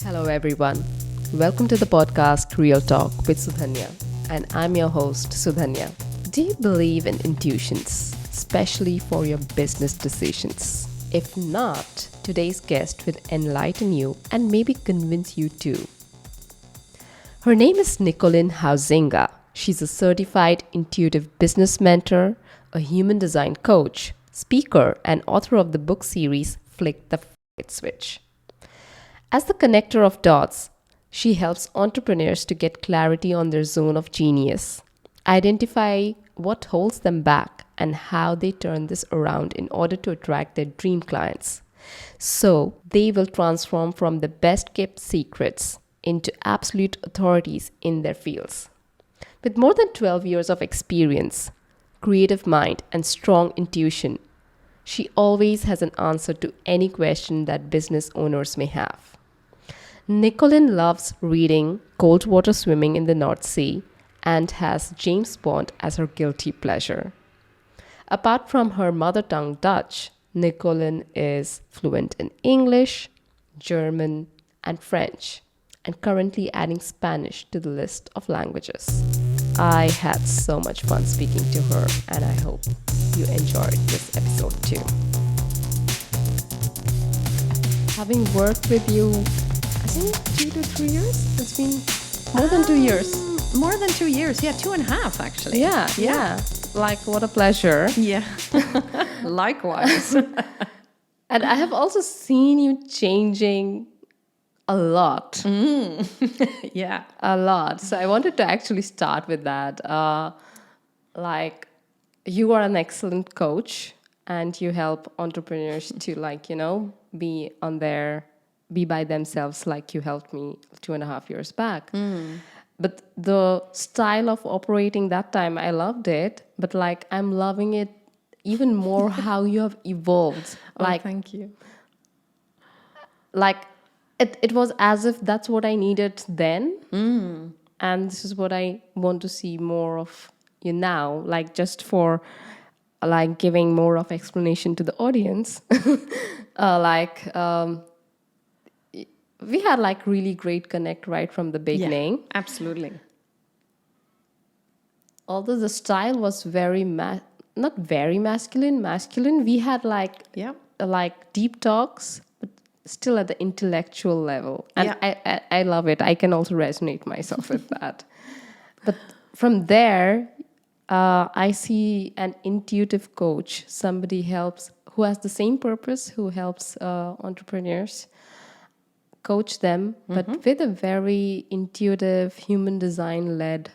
Hello, everyone. Welcome to the podcast Real Talk with Sudhanya, and I'm your host, Sudhanya. Do you believe in intuitions, especially for your business decisions? If not, today's guest will enlighten you and maybe convince you too. Her name is Nicoline Hausinga. She's a certified intuitive business mentor, a human design coach, speaker, and author of the book series Flick the Switch. As the connector of dots, she helps entrepreneurs to get clarity on their zone of genius, identify what holds them back, and how they turn this around in order to attract their dream clients. So they will transform from the best kept secrets into absolute authorities in their fields. With more than 12 years of experience, creative mind, and strong intuition, she always has an answer to any question that business owners may have. Nicoline loves reading, cold water swimming in the North Sea, and has James Bond as her guilty pleasure. Apart from her mother tongue Dutch, Nicoline is fluent in English, German, and French, and currently adding Spanish to the list of languages. I had so much fun speaking to her, and I hope you enjoyed this episode too. Having worked with you, I think 2 to 3 years? It's been more than 2 years. More than 2 years. Yeah, 2.5 actually. Yeah. Like, what a pleasure. Yeah. Likewise. And I have also seen you changing a lot. Yeah. A lot. So I wanted to actually start with that. Like, you are an excellent coach and you help entrepreneurs to be by themselves like you helped me 2.5 years back. But the style of operating that time, I loved it. But I'm loving it even more how you have evolved. Thank you. It was as if that's what I needed then. And this is what I want to see more of you now. Just for giving more of explanation to the audience. We had really great connect right from the beginning. Yeah, absolutely. Although the style was very not very masculine. We had deep talks, but still at the intellectual level. And I love it. I can also resonate myself with that. But from there, I see an intuitive coach, somebody who has the same purpose, who helps entrepreneurs coach them, but with a very intuitive, human design led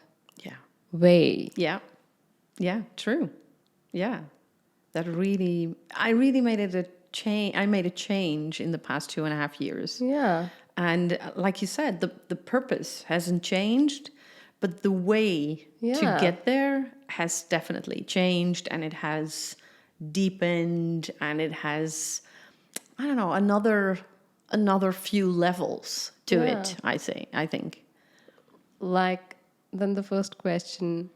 way. Yeah, true. Yeah. I really made it a change. I made a change in the past 2.5 years. Yeah. And like you said, the purpose hasn't changed, but the way to get there has definitely changed, and it has deepened, and it has, I don't know, another few levels to it, I think. Then the first question,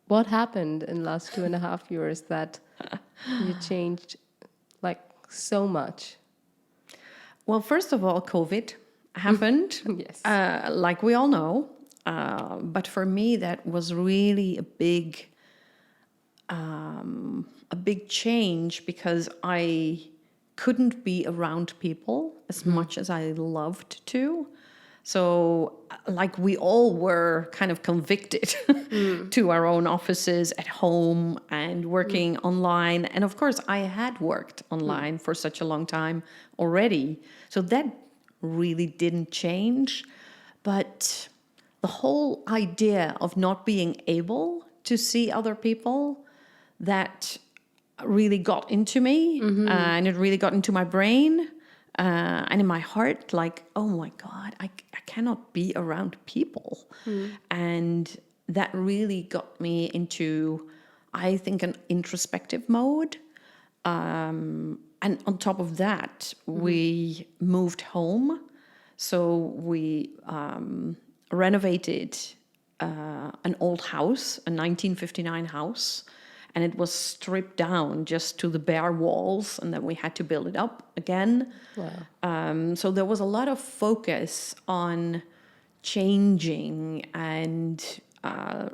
what happened in the last 2.5 years that you changed so much? Well, first of all, COVID happened. Yes. Like we all know. But for me, that was really a big change, because I couldn't be around people as much as I loved to. So we all were kind of convicted to our own offices at home and working online. And of course, I had worked online for such a long time already. So that really didn't change. But the whole idea of not being able to see other people, that really got into me, and it really got into my brain and in my heart. Oh my God, I cannot be around people. And that really got me into, I think, an introspective mode. And on top of that, we moved home. So we renovated an old house, a 1959 house. and it was stripped down just to the bare walls, and then we had to build it up again. Wow. So there was a lot of focus on changing and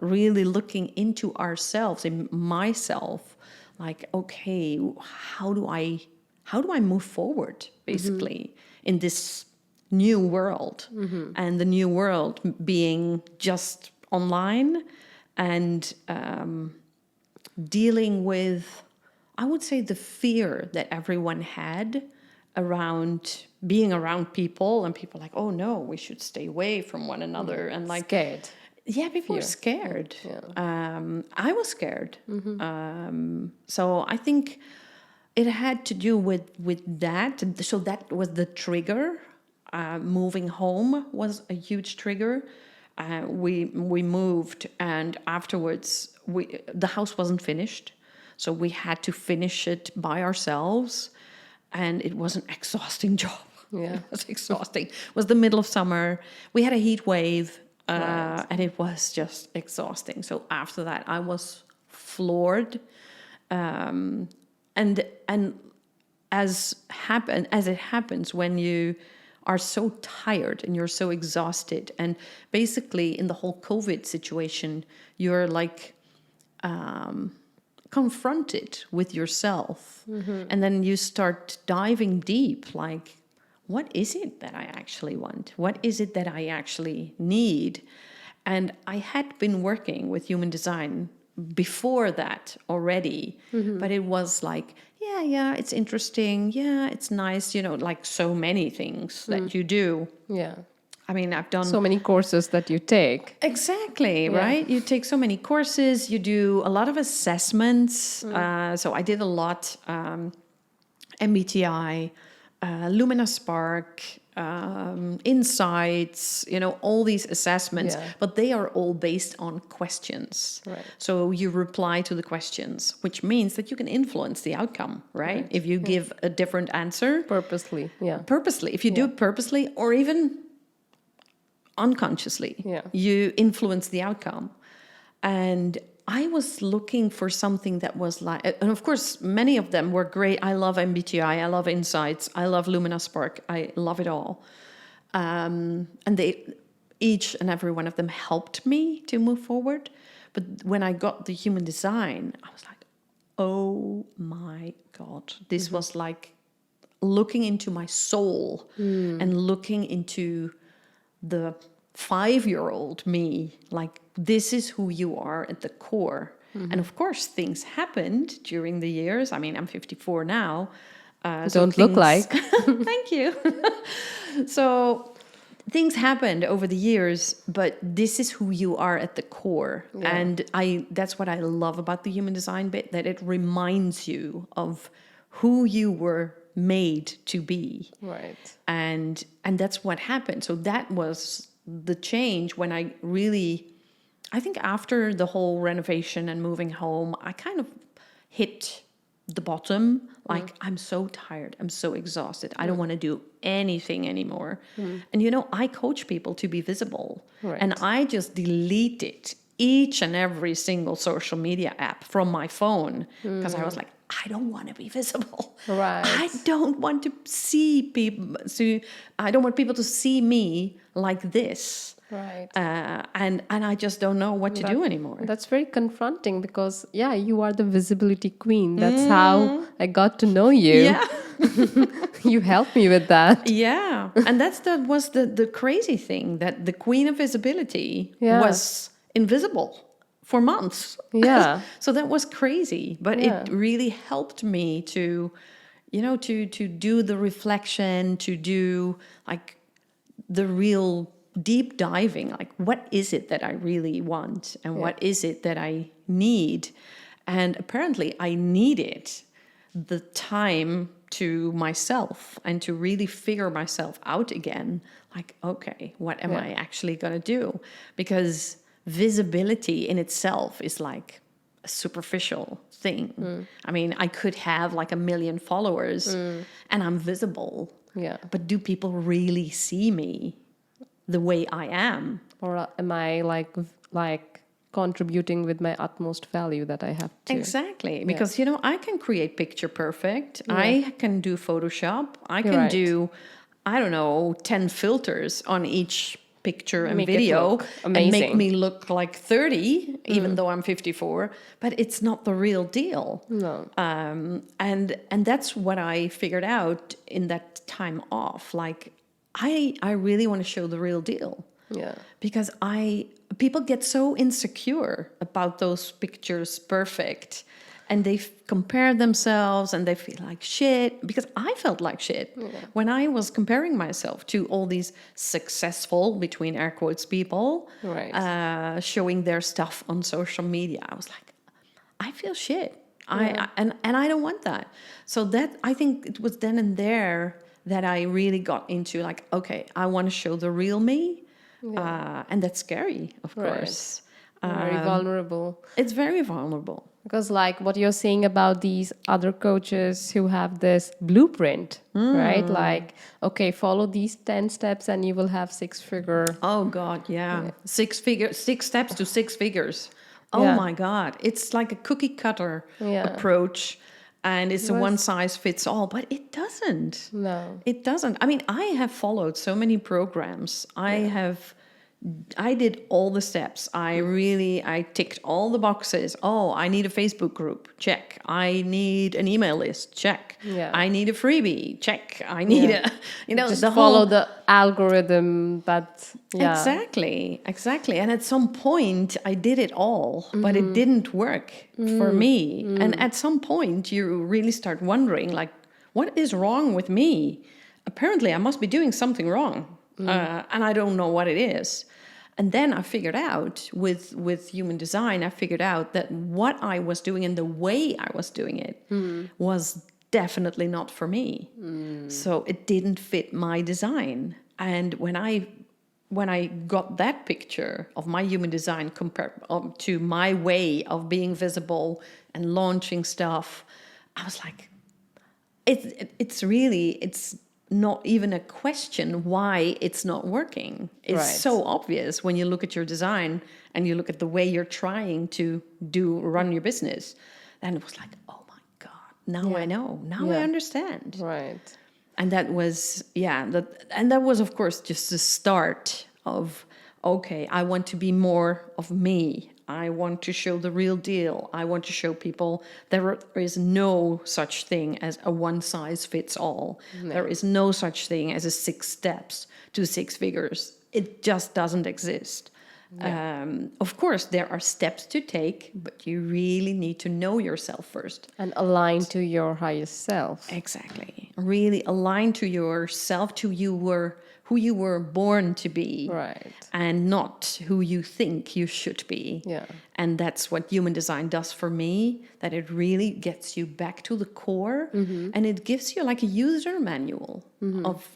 really looking into ourselves, in myself, like, okay, how do I move forward, basically, in this new world, and the new world being just online, and dealing with, I would say, the fear that everyone had around being around people, and people like, oh no, we should stay away from one another, and like Scared. yeah, people were scared. I was scared. So I think it had to do with that. So that was the trigger. Moving home was a huge trigger. We moved, and afterwards the house wasn't finished, so we had to finish it by ourselves, and it was an exhausting job. Yeah. It was exhausting. It was the middle of summer. We had a heat wave, Right. and it was just exhausting. So after that, I was floored, and as it happens when you are so tired and you're so exhausted, and basically in the whole COVID situation, you're like confronted with yourself, and then you start diving deep, like, what is it that I actually want? What is it that I actually need? And I had been working with human design before that already, but it was like, yeah, it's interesting. Yeah, it's nice. Like so many things that you do. Yeah. I mean, I've done So many courses that you take. exactly, Yeah. right? You take so many courses, you do a lot of assessments. So I did a lot, MBTI, Lumina Spark, Insights, all these assessments, Yeah. but they are all based on questions. Right. So you reply to the questions, which means that you can influence the outcome, right? If you give a different answer Purposely. Yeah. purposely, if you do it purposely or even unconsciously, Yeah. you influence the outcome. And I was looking for something that was like, and of course, many of them were great. I love MBTI, I love Insights, I love Lumina Spark, I love it all. And each and every one of them helped me to move forward. But when I got the human design, I was like, oh my God, this was like looking into my soul and looking into the 5-year-old me, like, this is who you are at the core. And of course, things happened during the years. I mean, I'm 54 now. Don't look like. Thank you. So things happened over the years, but this is who you are at the core. Yeah. And that's what I love about the human design bit, that it reminds you of who you were made to be. Right. And that's what happened. So that was the change when I think after the whole renovation and moving home, I kind of hit the bottom. Like, I'm so tired. I'm so exhausted. I don't want to do anything anymore. And, I coach people to be visible. Right. And I just deleted each and every single social media app from my phone because I was like, I don't want to be visible. Right. I don't want to see people. So I don't want people to see me like this. Right. And I just don't know what to do anymore. That's very confronting because, you are the visibility queen. That's how I got to know you. Yeah. You helped me with that. Yeah. And that was the crazy thing, that the queen of visibility Yeah. was invisible for months. Yeah. So that was crazy, but Yeah. it really helped me to do the reflection, to do like the real deep diving, like, what is it that I really want, and what is it that I need? And apparently I needed the time to myself and to really figure myself out again. Like, okay, what am I actually going to do? Because visibility in itself is like a superficial thing. I mean, I could have like 1 million followers and I'm visible. Yeah. But do people really see me the way I am? Or am I like contributing with my utmost value that I have to. Exactly. Because, I can create picture perfect. I can do Photoshop. I can Right. do, I don't know, 10 filters on each picture and Make it video look and make amazing. me look like 30, even though I'm 54. But it's not the real deal. No. And that's what I figured out in that time off. Like, I really want to show the real deal. Yeah. Because people get so insecure about those pictures perfect, and they compare themselves and they feel like shit, because I felt like shit when I was comparing myself to all these successful, between air quotes, people Right. showing their stuff on social media. I was like, I feel shit. And I don't want that. So that, I think it was then and there that I really got into like, okay, I want to show the real me. And that's scary, of Right. course. Very vulnerable. It's very vulnerable. Because like what you're saying about these other coaches who have this blueprint, right? Like, okay, follow these 10 steps and you will have 6-figure. Oh God, yeah. 6 steps to 6 figures. Oh Yeah. my God. It's like a cookie cutter Yeah. approach, and it's a one size fits all, but it doesn't. No. It doesn't. I mean, I have followed so many programs. I did all the steps. I ticked all the boxes. Oh, I need a Facebook group. Check. I need an email list. Check. Yeah. I need a freebie. Check. I need Just the follow whole. the algorithm that, Exactly. And at some point, I did it all, but it didn't work for me. And at some point, you really start wondering, like, what is wrong with me? Apparently, I must be doing something wrong, and I don't know what it is. And then I figured out with human design, I figured out that what I was doing and the way I was doing it was definitely not for me. So it didn't fit my design. And when I got that picture of my human design compared to my way of being visible and launching stuff, I was like, it's not even a question why it's not working. It's Right. so obvious when you look at your design and you look at the way you're trying to run your business. And it was like, oh my God, now I know. Now I understand. right. And that was, that was, of course, just the start of, okay, I want to be more of me. I want to show the real deal. I want to show people there is no such thing as a one size fits all. There is no such thing as a 6 steps to 6 figures. It just doesn't exist. Of course, there are steps to take, but you really need to know yourself first. And align to your highest self. Exactly. Really align to yourself, to who you were born to be. Right. And not who you think you should be. Yeah. And that's what human design does for me, that it really gets you back to the core, and it gives you like a user manual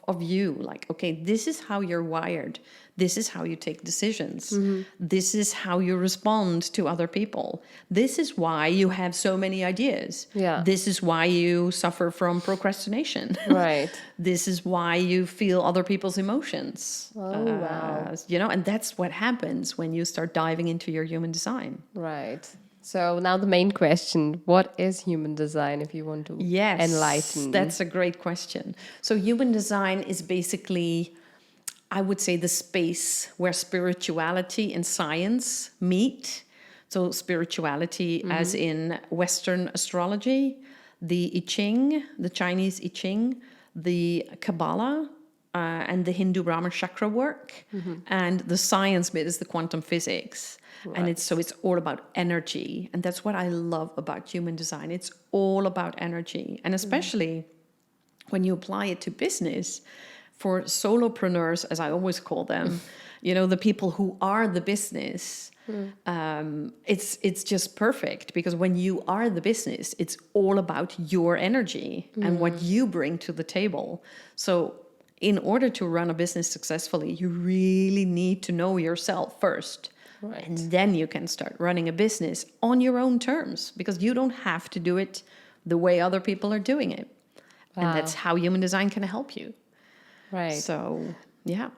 of you. Like, okay, this is how you're wired. This is how you take decisions. This is how you respond to other people. This is why you have so many ideas. Yeah. This is why you suffer from procrastination. Right. This is why you feel other people's emotions. Oh, wow. And that's what happens when you start diving into your human design. Right. So now the main question, what is human design, if you want to enlighten? That's a great question. So human design is basically, I would say, the space where spirituality and science meet. So spirituality as in Western astrology, the I Ching, the Chinese I Ching, the Kabbalah, and the Hindu Brahman chakra work, and the science bit is the quantum physics. Right. And it's all about energy. And that's what I love about human design. It's all about energy. And especially when you apply it to business, for solopreneurs, as I always call them, the people who are the business, it's just perfect, because when you are the business, it's all about your energy and what you bring to the table. So in order to run a business successfully, you really need to know yourself first. Right. And then you can start running a business on your own terms, because you don't have to do it the way other people are doing it. Wow. And that's how human design can help you. Right. So, yeah.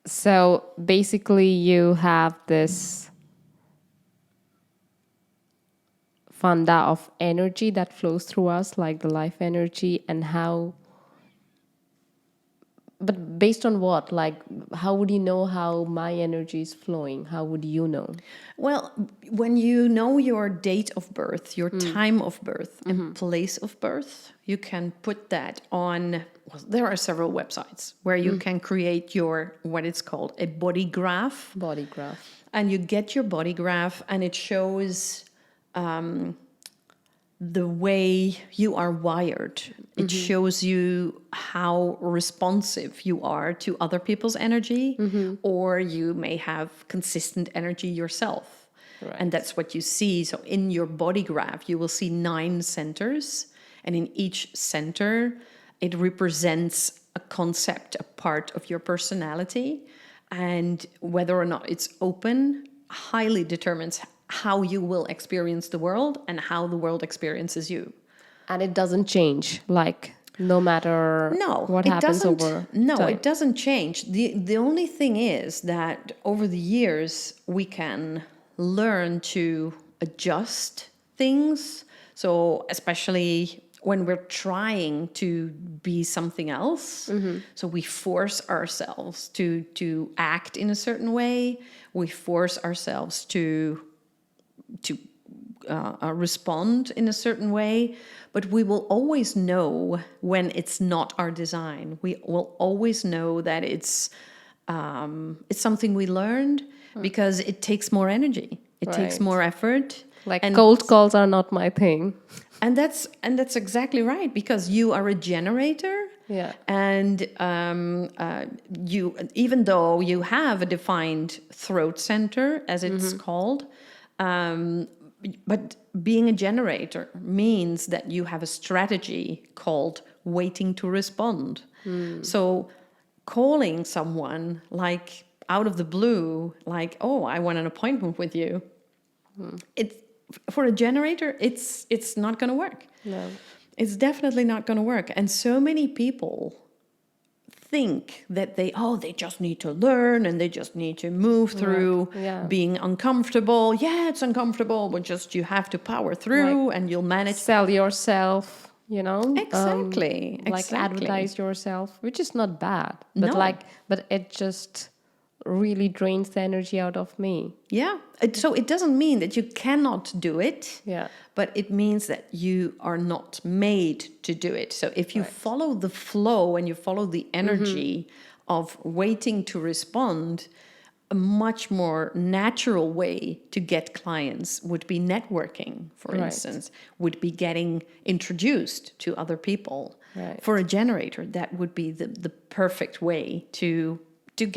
So basically you have this funda of energy that flows through us, like the life energy, and how. But based on what? Like, how would you know how my energy is flowing? How would you know? Well, when you know your date of birth, your time of birth, and place of birth, you can put that on. Well, there are several websites where you can create your what it's called a body graph, Body graph. and you get your body graph, and it shows the way you are wired. It shows you how responsive you are to other people's energy, or you may have consistent energy yourself. Right. And that's what you see. So in your body graph, you will see 9 centers. And in each center, it represents a concept, a part of your personality. And whether or not it's open highly determines how you will experience the world and how the world experiences you. And it doesn't change, like, no matter No, what it happens doesn't. over No, time. it doesn't change. The only thing is that over the years we can learn to adjust things. So especially when we're trying to be something else, so we force ourselves to act in a certain way. We force ourselves to respond in a certain way, but we will always know when it's not our design. We will always know that it's something we learned because it takes more energy. It takes Right. more effort. Like, and cold calls are not my thing. and that's exactly right, because you are a generator. Yeah. And you, even though you have a defined throat center, as it's called, but being a generator means that you have a strategy called waiting to respond. So calling someone like out of the blue, like, oh, I want an appointment with you. It's for a generator, it's not going to work. No. It's definitely not going to work. And so many people think that they just need to learn and they just need to move through Yeah. being uncomfortable. Yeah, it's uncomfortable, but just you have to power through and you'll manage. Sell yourself, you know? Exactly. Like, advertise yourself, which is not bad. But No. but it just really drains the energy out of me. Yeah. So it doesn't mean that you cannot do it. Yeah. But it means that you are not made to do it. So if you follow the flow and you follow the energy of waiting to respond, a much more natural way to get clients would be networking, for instance, would be getting introduced to other people. Right. For a generator, that would be the perfect way to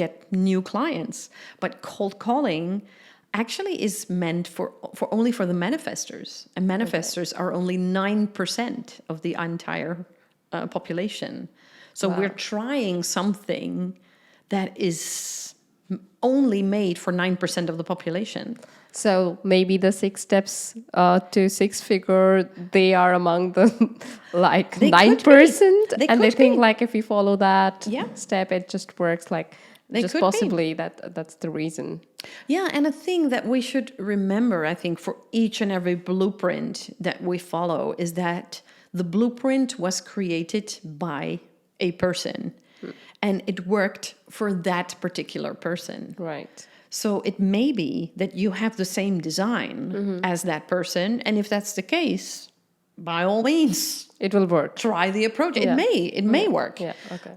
get new clients. But cold calling actually is meant for only for the manifestors, and manifestors are only 9% of the entire population. So we're trying something that is only made for 9% of the population. So maybe the 6 steps to 6-figure, they are among the like They 9%, could be. and they Could think be. like if you follow that Yeah. step, it just works. Like, They just could be. possibly that's the reason. Yeah, and a thing that we should remember, I think, for each and every blueprint that we follow is that the blueprint was created by a person and it worked for that particular person. Right. So it may be that you have the same design as that person, and if that's the case, by all means, It will work. try the approach. Yeah. It may work. Yeah, okay.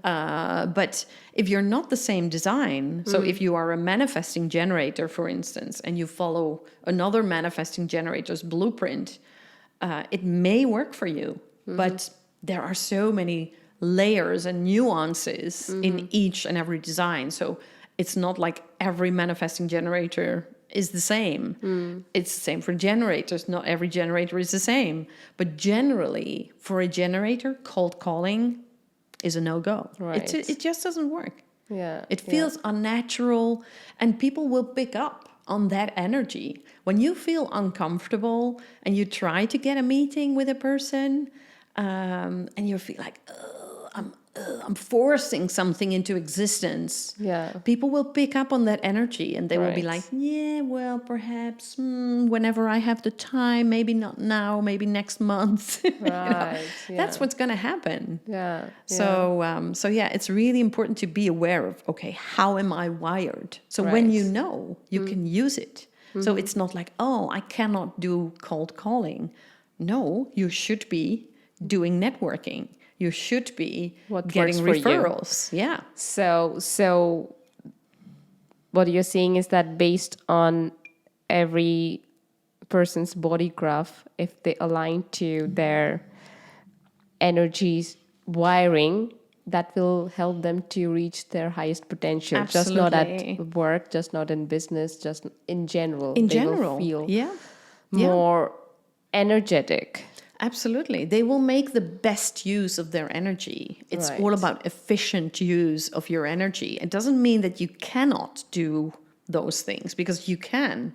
But if you're not the same design, so if you are a manifesting generator, for instance, and you follow another manifesting generator's blueprint, it may work for you. But there are so many layers and nuances in each and every design. So it's not like every manifesting generator is the same. It's the same for generators. Not every generator is the same. But generally, for a generator, cold calling is a no-go. Right. It just doesn't work. Yeah. It feels unnatural, and people will pick up on that energy. When you feel uncomfortable and you try to get a meeting with a person, and you feel like, I'm forcing something into existence, Yeah. people will pick up on that energy and they will be Right. like, yeah, well, perhaps whenever I have the time, maybe not now, maybe next month. Right. That's Yeah. what's going to happen. Yeah. So yeah, it's really important to be aware of, okay, how am I wired? So when Right. you know, you can use it. So it's not like, oh, I cannot do cold calling. No, you should be doing networking. You should be What getting works for you? referrals. Yeah. So what you're saying is that based on every person's body graph, if they align to their energy wiring, that will help them to reach their highest potential. Just not at Absolutely. work, just not in business, just in general. In They will general. feel Yeah. Yeah. more energetic. Absolutely. They will make the best use of their energy. It's all Right. about efficient use of your energy. It doesn't mean that you cannot do those things, because you can.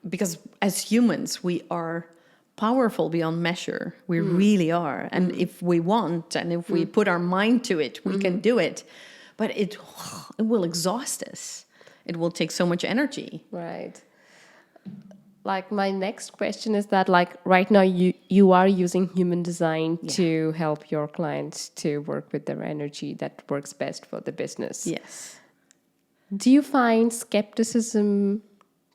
Because as humans, we are powerful beyond measure. We really are. And if we want, and if we put our mind to it, we can do it. But it will exhaust us. It will take so much energy. Right. Like my next question is that like right now you are using human design to help your clients to work with their energy that works best for the business. Yes. Do you find skepticism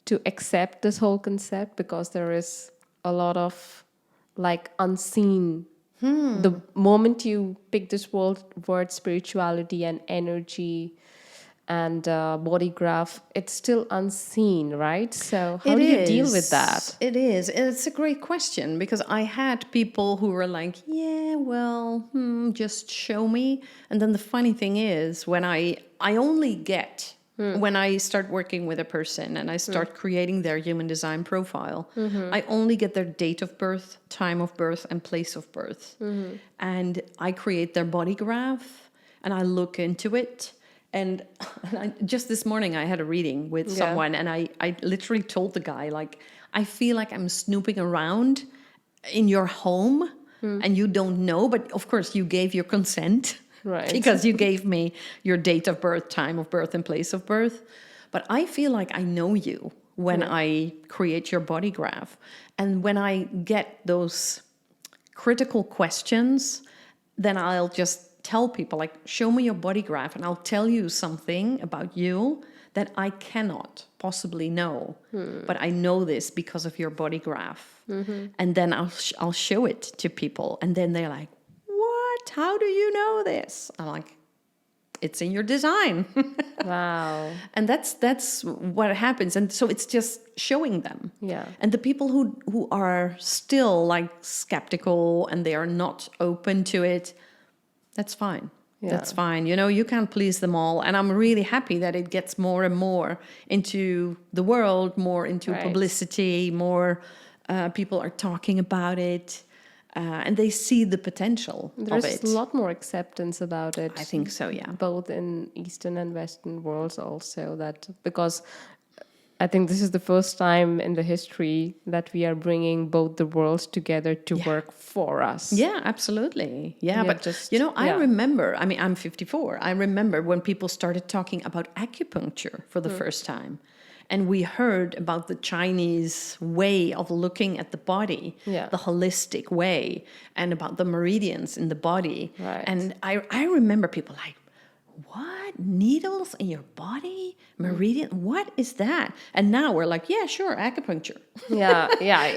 to accept this whole concept because there is a lot of like unseen the moment you pick this word spirituality and energy and body graph, it's still unseen, right? So how do you deal with that? It is. It's a great question, because I had people who were like, yeah, well, just show me. And then the funny thing is, when I only get, when I start working with a person and I start creating their human design profile, I only get their date of birth, time of birth, and place of birth. And I create their body graph and I look into it. And just this morning, I had a reading with someone, and I literally told the guy, like, I feel like I'm snooping around in your home and you don't know. But of course, you gave your consent, Right. because you gave me your date of birth, time of birth, and place of birth. But I feel like I know you when I create your body graph. And when I get those critical questions, then I'll just tell people, like, show me your body graph and I'll tell you something about you that I cannot possibly know. But I know this because of your body graph. And then I'll show it to people. And then they're like, what? How do you know this? I'm like, it's in your design. Wow. And that's what happens. And so it's just showing them. Yeah. And the people who are still like skeptical and they are not open to it, that's fine. Yeah. That's fine. You know, you can't please them all. And I'm really happy that it gets more and more into the world, more into Right. publicity, more people are talking about it. And they see the potential There's of it. a lot more acceptance about it. I think so, yeah. Both in Eastern and Western worlds also, that because I think this is the first time in the history that we are bringing both the worlds together to work for us. Yeah, absolutely. Yeah, Yeah, but just- you know, I yeah. remember, I mean, I'm 54. I remember when people started talking about acupuncture for the first time. And we heard about the Chinese way of looking at the body, Yeah. the holistic way, and about the meridians in the body. Right. And I remember people like, what? Needles in your body? Meridian? What is that? And now we're like, yeah, sure, acupuncture. Yeah,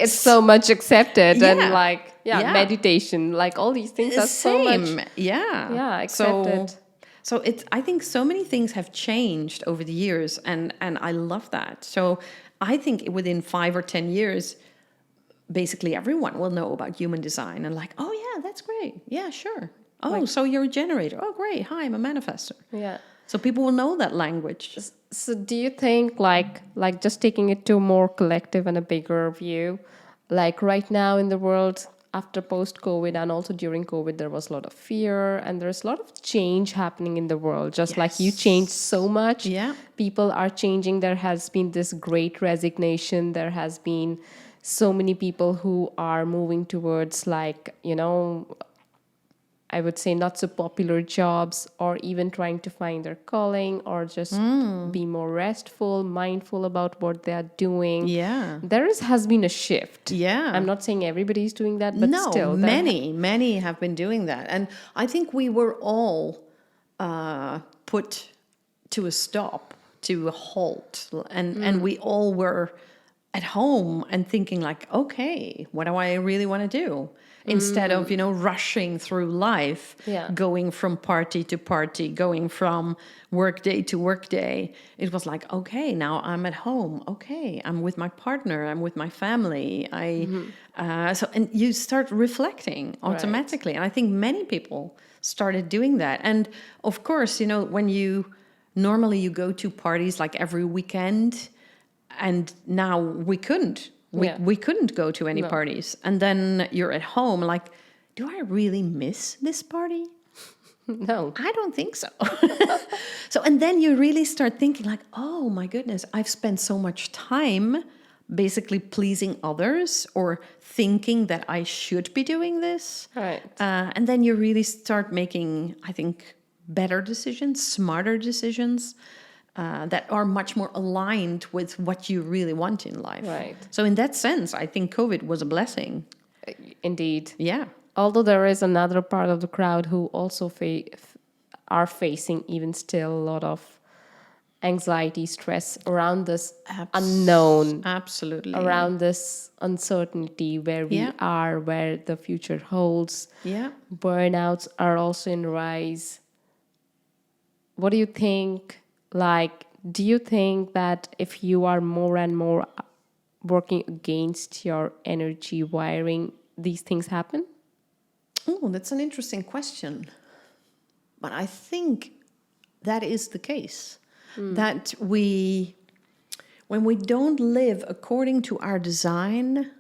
it's so much accepted Yeah. and like Yeah. meditation, like all these things are so much Yeah. accepted. So it's, I think so many things have changed over the years, and I love that. So I think within 5 or 10 years, basically everyone will know about human design and like, oh yeah, that's great. Yeah, sure. Oh, so you're a generator. Oh, great. Hi, I'm a manifestor. Yeah. So people will know that language. So do you think like just taking it to a more collective and a bigger view, like right now in the world after post-COVID and also during COVID, there was a lot of fear and there's a lot of change happening in the world. Just like you changed so much. Yeah. People are changing. There has been this great resignation. There has been so many people who are moving towards like, you know, I would say, not so popular jobs, or even trying to find their calling, or just be more restful, mindful about what they are doing. Yeah. Has been a shift. Yeah. I'm not saying everybody's doing that, but No, still. many have been doing that. And I think we were all put to a stop, to a halt. And we all were at home and thinking like, okay, what do I really want to do? Instead of, rushing through life, Yeah. going from party to party, going from work day to work day. It was like, okay, now I'm at home. Okay, I'm with my partner. I'm with my family. And you start reflecting automatically. And I think many people started doing that. And of course, when normally you go to parties like every weekend, and now we couldn't. We couldn't go to any parties. And then you're at home like, do I really miss this party? No. I don't think so. And then you really start thinking like, oh my goodness, I've spent so much time basically pleasing others or thinking that I should be doing this. Right. And then you really start making, I think, better decisions, smarter decisions. That are much more aligned with what you really want in life. Right. So in that sense, I think COVID was a blessing. Indeed. Yeah. Although there is another part of the crowd who also are facing even still a lot of anxiety, stress around this unknown. Absolutely. Around this uncertainty where we are, where the future holds. Yeah. Burnouts are also in rise. What do you think? Do you think that if you are more and more working against your energy wiring, these things happen? Oh, that's an interesting question. But I think that is the case. That when we don't live according to our design,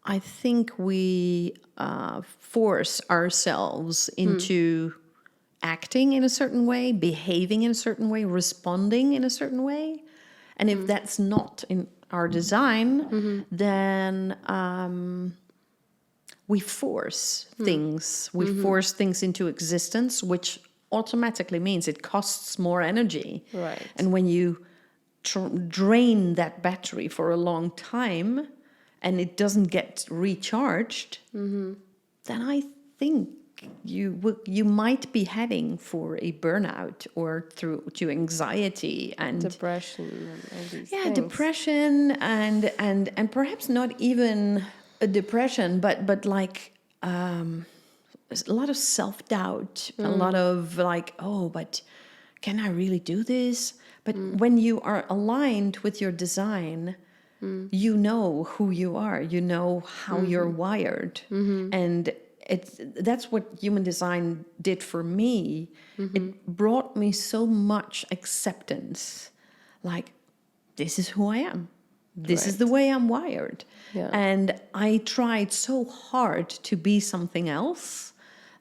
I think we force ourselves into acting in a certain way, behaving in a certain way, responding in a certain way. And if that's not in our design, then we force things. We force things into existence, which automatically means it costs more energy. Right. And when you drain that battery for a long time and it doesn't get recharged, then I think you might be heading for a burnout or to anxiety and Depression and all these things. depression and perhaps not even a depression, but like a lot of self-doubt, a lot of like, oh, but can I really do this? But when you are aligned with your design, you know who you are, you know how you're wired, and that's what human design did for me. It brought me so much acceptance, like, this is who I am. This is the way I'm wired. Yeah. And I tried so hard to be something else,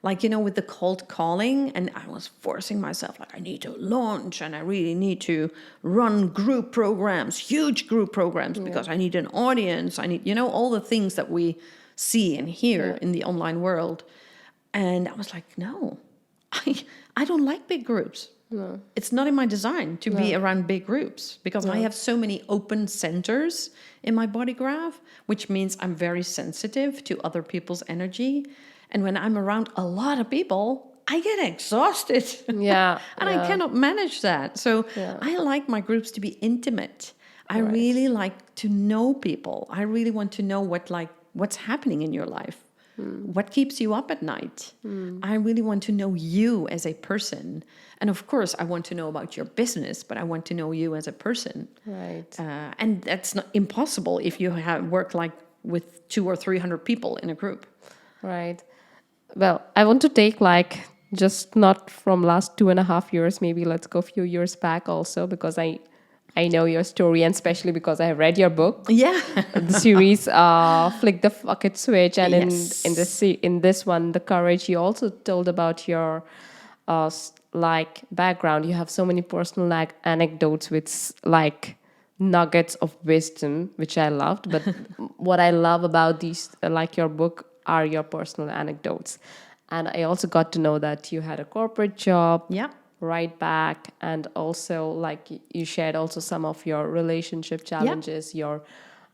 like, with the cold calling, and I was forcing myself, like, I need to launch and I really need to run group programs, huge group programs, because I need an audience. I need, all the things that we see and hear in the online world. And I was like, no, I don't like big groups. No. It's not in my design to be around big groups, because I have so many open centers in my body graph, which means I'm very sensitive to other people's energy. And when I'm around a lot of people, I get exhausted. Yeah. And I cannot manage that. So I like my groups to be intimate. I really like to know people. I really want to know what's happening in your life. What keeps you up at night? I really want to know you as a person. And of course, I want to know about your business, but I want to know you as a person. Right. And that's not impossible if you work like with 200 or 300 people in a group. Right. Well, I want to take just not from last 2.5 years, maybe let's go a few years back also, because I know your story, and especially because I have read your book. Yeah. The series, Flick the Bucket Switch. And in this one, The Courage, you also told about your background. You have so many personal anecdotes with nuggets of wisdom, which I loved. But what I love about these, your book, are your personal anecdotes. And I also got to know that you had a corporate job Yeah. right back. And also, like, you shared also some of your relationship challenges, your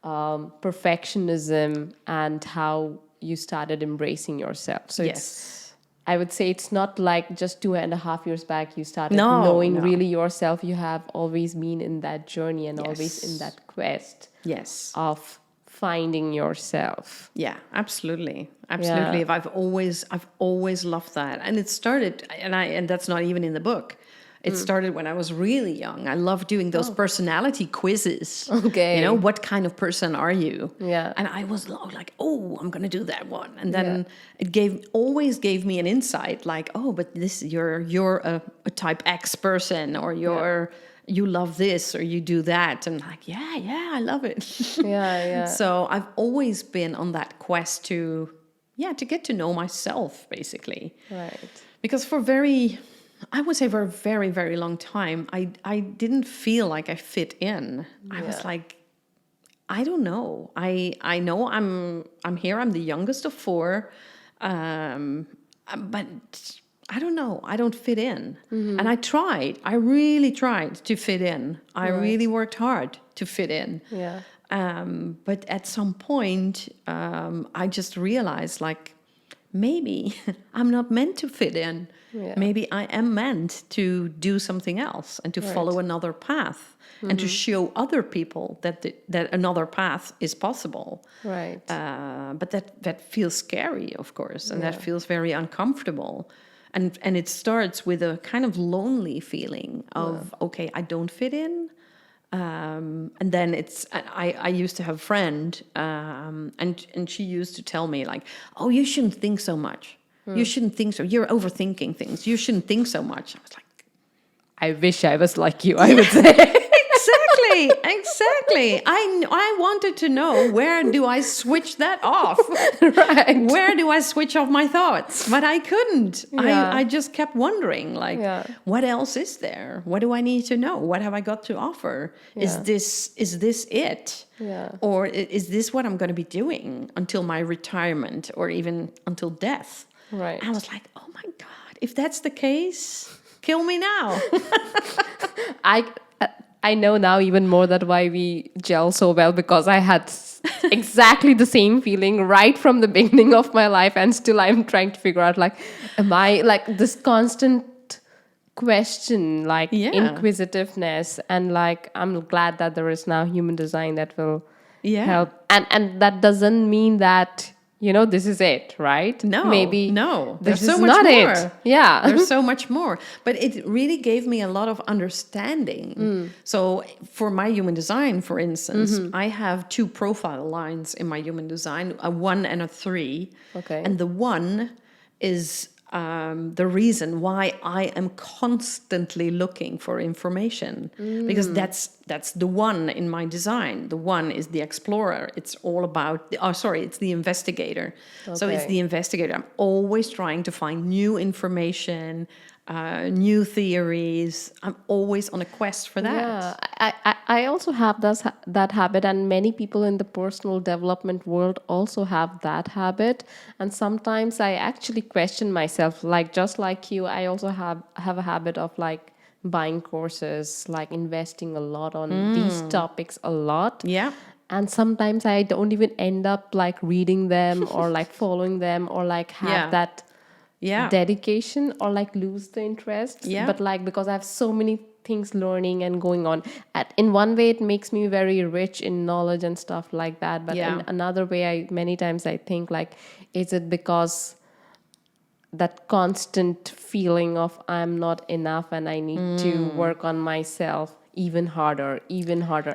perfectionism, and how you started embracing yourself. So Yes. I would say it's not like just 2.5 years back you started No, knowing no. really yourself. You have always been in that journey and always in Yes. that quest Yes. of finding yourself. Yeah, absolutely. Absolutely. Yeah. I've always loved that. And it started, and that's not even in the book. It started when I was really young. I loved doing those personality quizzes. Okay. What kind of person are you? Yeah. And I was like, oh, I'm going to do that one. And then it always gave me an insight, like, oh, but you're a type X person, or you love this, or you do that. And like, yeah, I love it. Yeah. So I've always been on that quest to get to know myself, basically. Right. Because for I would say for a very, very long time, I didn't feel like I fit in. I was like, I don't know. I know I'm here. I'm the youngest of four, but I don't know. I don't fit in. And I tried. I really tried to fit in. I really worked hard to fit in. Yeah. But at some point, I just realized, like, maybe I'm not meant to fit in. Yeah. Maybe I am meant to do something else and to follow another path and to show other people that another path is possible. Right. But that feels scary, of course, and that feels very uncomfortable. And it starts with a kind of lonely feeling of, okay, I don't fit in. And then I used to have a friend, and she used to tell me, like, oh, you shouldn't think so much. You shouldn't think so. You're overthinking things. You shouldn't think so much. I was like, I wish I was like you, I would say. Exactly. I wanted to know, where do I switch that off? Right. Where do I switch off my thoughts? But I couldn't. Yeah. I just kept wondering, like, what else is there? What do I need to know? What have I got to offer? Yeah. Is this it? Yeah. Or is this what I'm going to be doing until my retirement, or even until death? Right. I was like, oh my God, if that's the case, kill me now. I know now even more that why we gel so well, because I had exactly the same feeling right from the beginning of my life, and still I'm trying to figure out, like, am I, like, this constant question, like inquisitiveness, and like I'm glad that there is now human design that will help, and that doesn't mean that this is it, right? No, maybe no. this There's so is much not more. it. Yeah, there's so much more. But it really gave me a lot of understanding. So for my human design, for instance, I have 2 profile lines in my human design, a 1 and a 3. Okay. And the 1 is the reason why I am constantly looking for information, because that's the 1 in my design. The 1 is the explorer. It's all about it's the investigator. So it's the investigator. I'm always trying to find new information, new theories. I'm always on a quest for that. Yeah, I also have that habit, and many people in the personal development world also have that habit. And sometimes I actually question myself, like, just like you, I also have a habit of, like, buying courses, like investing a lot on these topics a lot. Yeah. And sometimes I don't even end up, like, reading them or like following them, or like have that dedication, or like lose the interest. But like, because I have so many things learning and going on, in one way it makes me very rich in knowledge and stuff like that, but in another way, many times I think, like, is it because that constant feeling of I'm not enough and I need to work on myself even harder?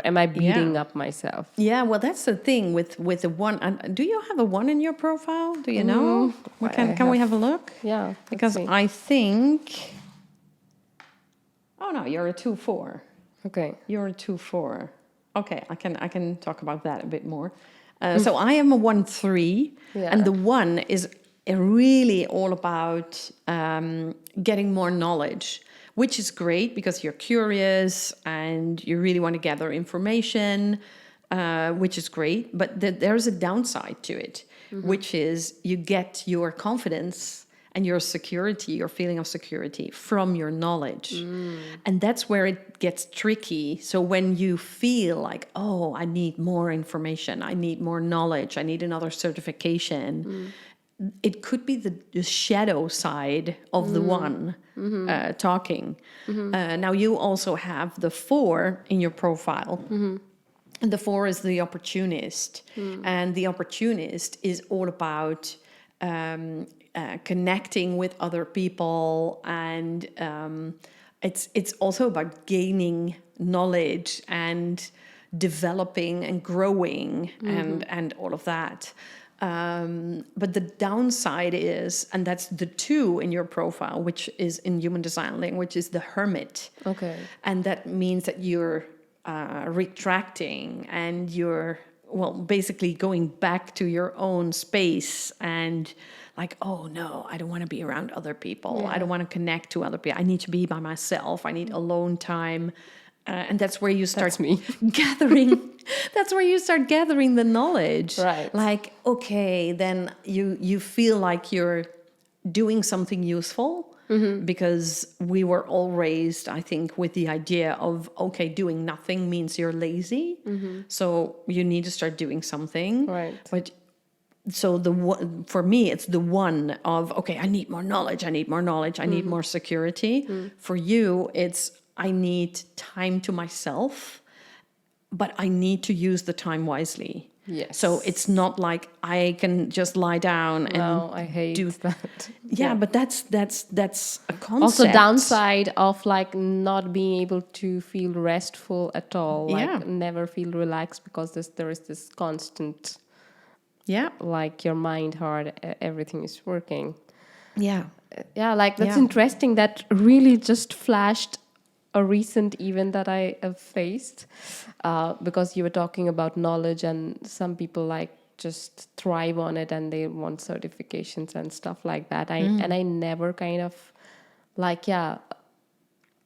Am I beating up myself? Yeah, well, that's the thing with the 1. And do you have a 1 in your profile? Do you know? Can we have a look? Yeah, because I think. Oh no, you're a 2-4. Okay. You're a 2-4. Okay, I can talk about that a bit more. So I am a 1-3, and the 1 is really all about getting more knowledge, which is great because you're curious and you really want to gather information, which is great. But there's a downside to it, which is you get your confidence and your security, your feeling of security from your knowledge. And that's where it gets tricky. So when you feel like, oh, I need more information, I need more knowledge, I need another certification, it could be the shadow side of the one talking. Now you also have the 4 in your profile. And the 4 is the opportunist. And the opportunist is all about connecting with other people, and it's also about gaining knowledge and developing and growing and all of that. But the downside is, and that's the 2 in your profile, which is in human design language, is the hermit. Okay. And that means that you're retracting, and you're, well, basically going back to your own space, and like, oh no, I don't want to be around other people. I don't want to connect to other people. I need to be by myself. I need alone time. And that's where you start gathering. That's where you start gathering the knowledge. Right. Like, okay, then you feel like you're doing something useful. Because we were all raised, I think, with the idea of, okay, doing nothing means you're lazy. So you need to start doing something. Right. But so for me, it's the 1 of, okay, I need more knowledge. I need more knowledge. I need more security. For you, it's, I need time to myself, but I need to use the time wisely. Yes. So it's not like I can just lie down and I hate that. Yeah, but that's a concept. Also, downside of like not being able to feel restful at all, like never feel relaxed, because there is this constant, like your mind, heart, everything is working. Yeah, like that's interesting. That really just flashed a recent event that I have faced, because you were talking about knowledge, and some people like just thrive on it and they want certifications and stuff like that. And I never kind of like, I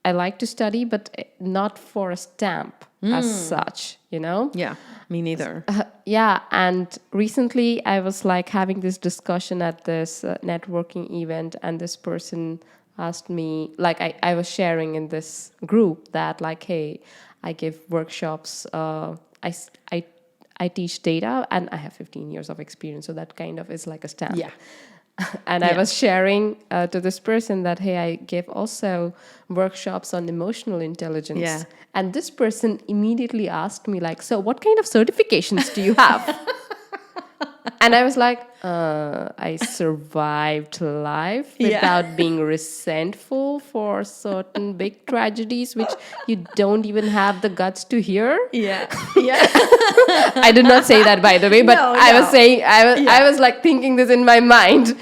like to study, but not for a stamp as such, you know? Yeah, me neither. And recently I was like having this discussion at this networking event, and this person asked me, like I was sharing in this group that like, hey, I give workshops, I teach data, and I have 15 years of experience. So that kind of is like a stamp. Yeah. And I was sharing to this person that, hey, I give also workshops on emotional intelligence. Yeah. And this person immediately asked me like, so what kind of certifications do you have? And I was like, I survived life without being resentful for certain big tragedies, which you don't even have the guts to hear. Yeah. I did not say that, by the way, but I was saying, I was like thinking this in my mind.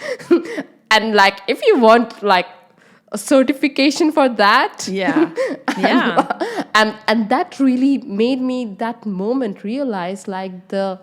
And like, if you want like a certification for that. And that really made me that moment realize like the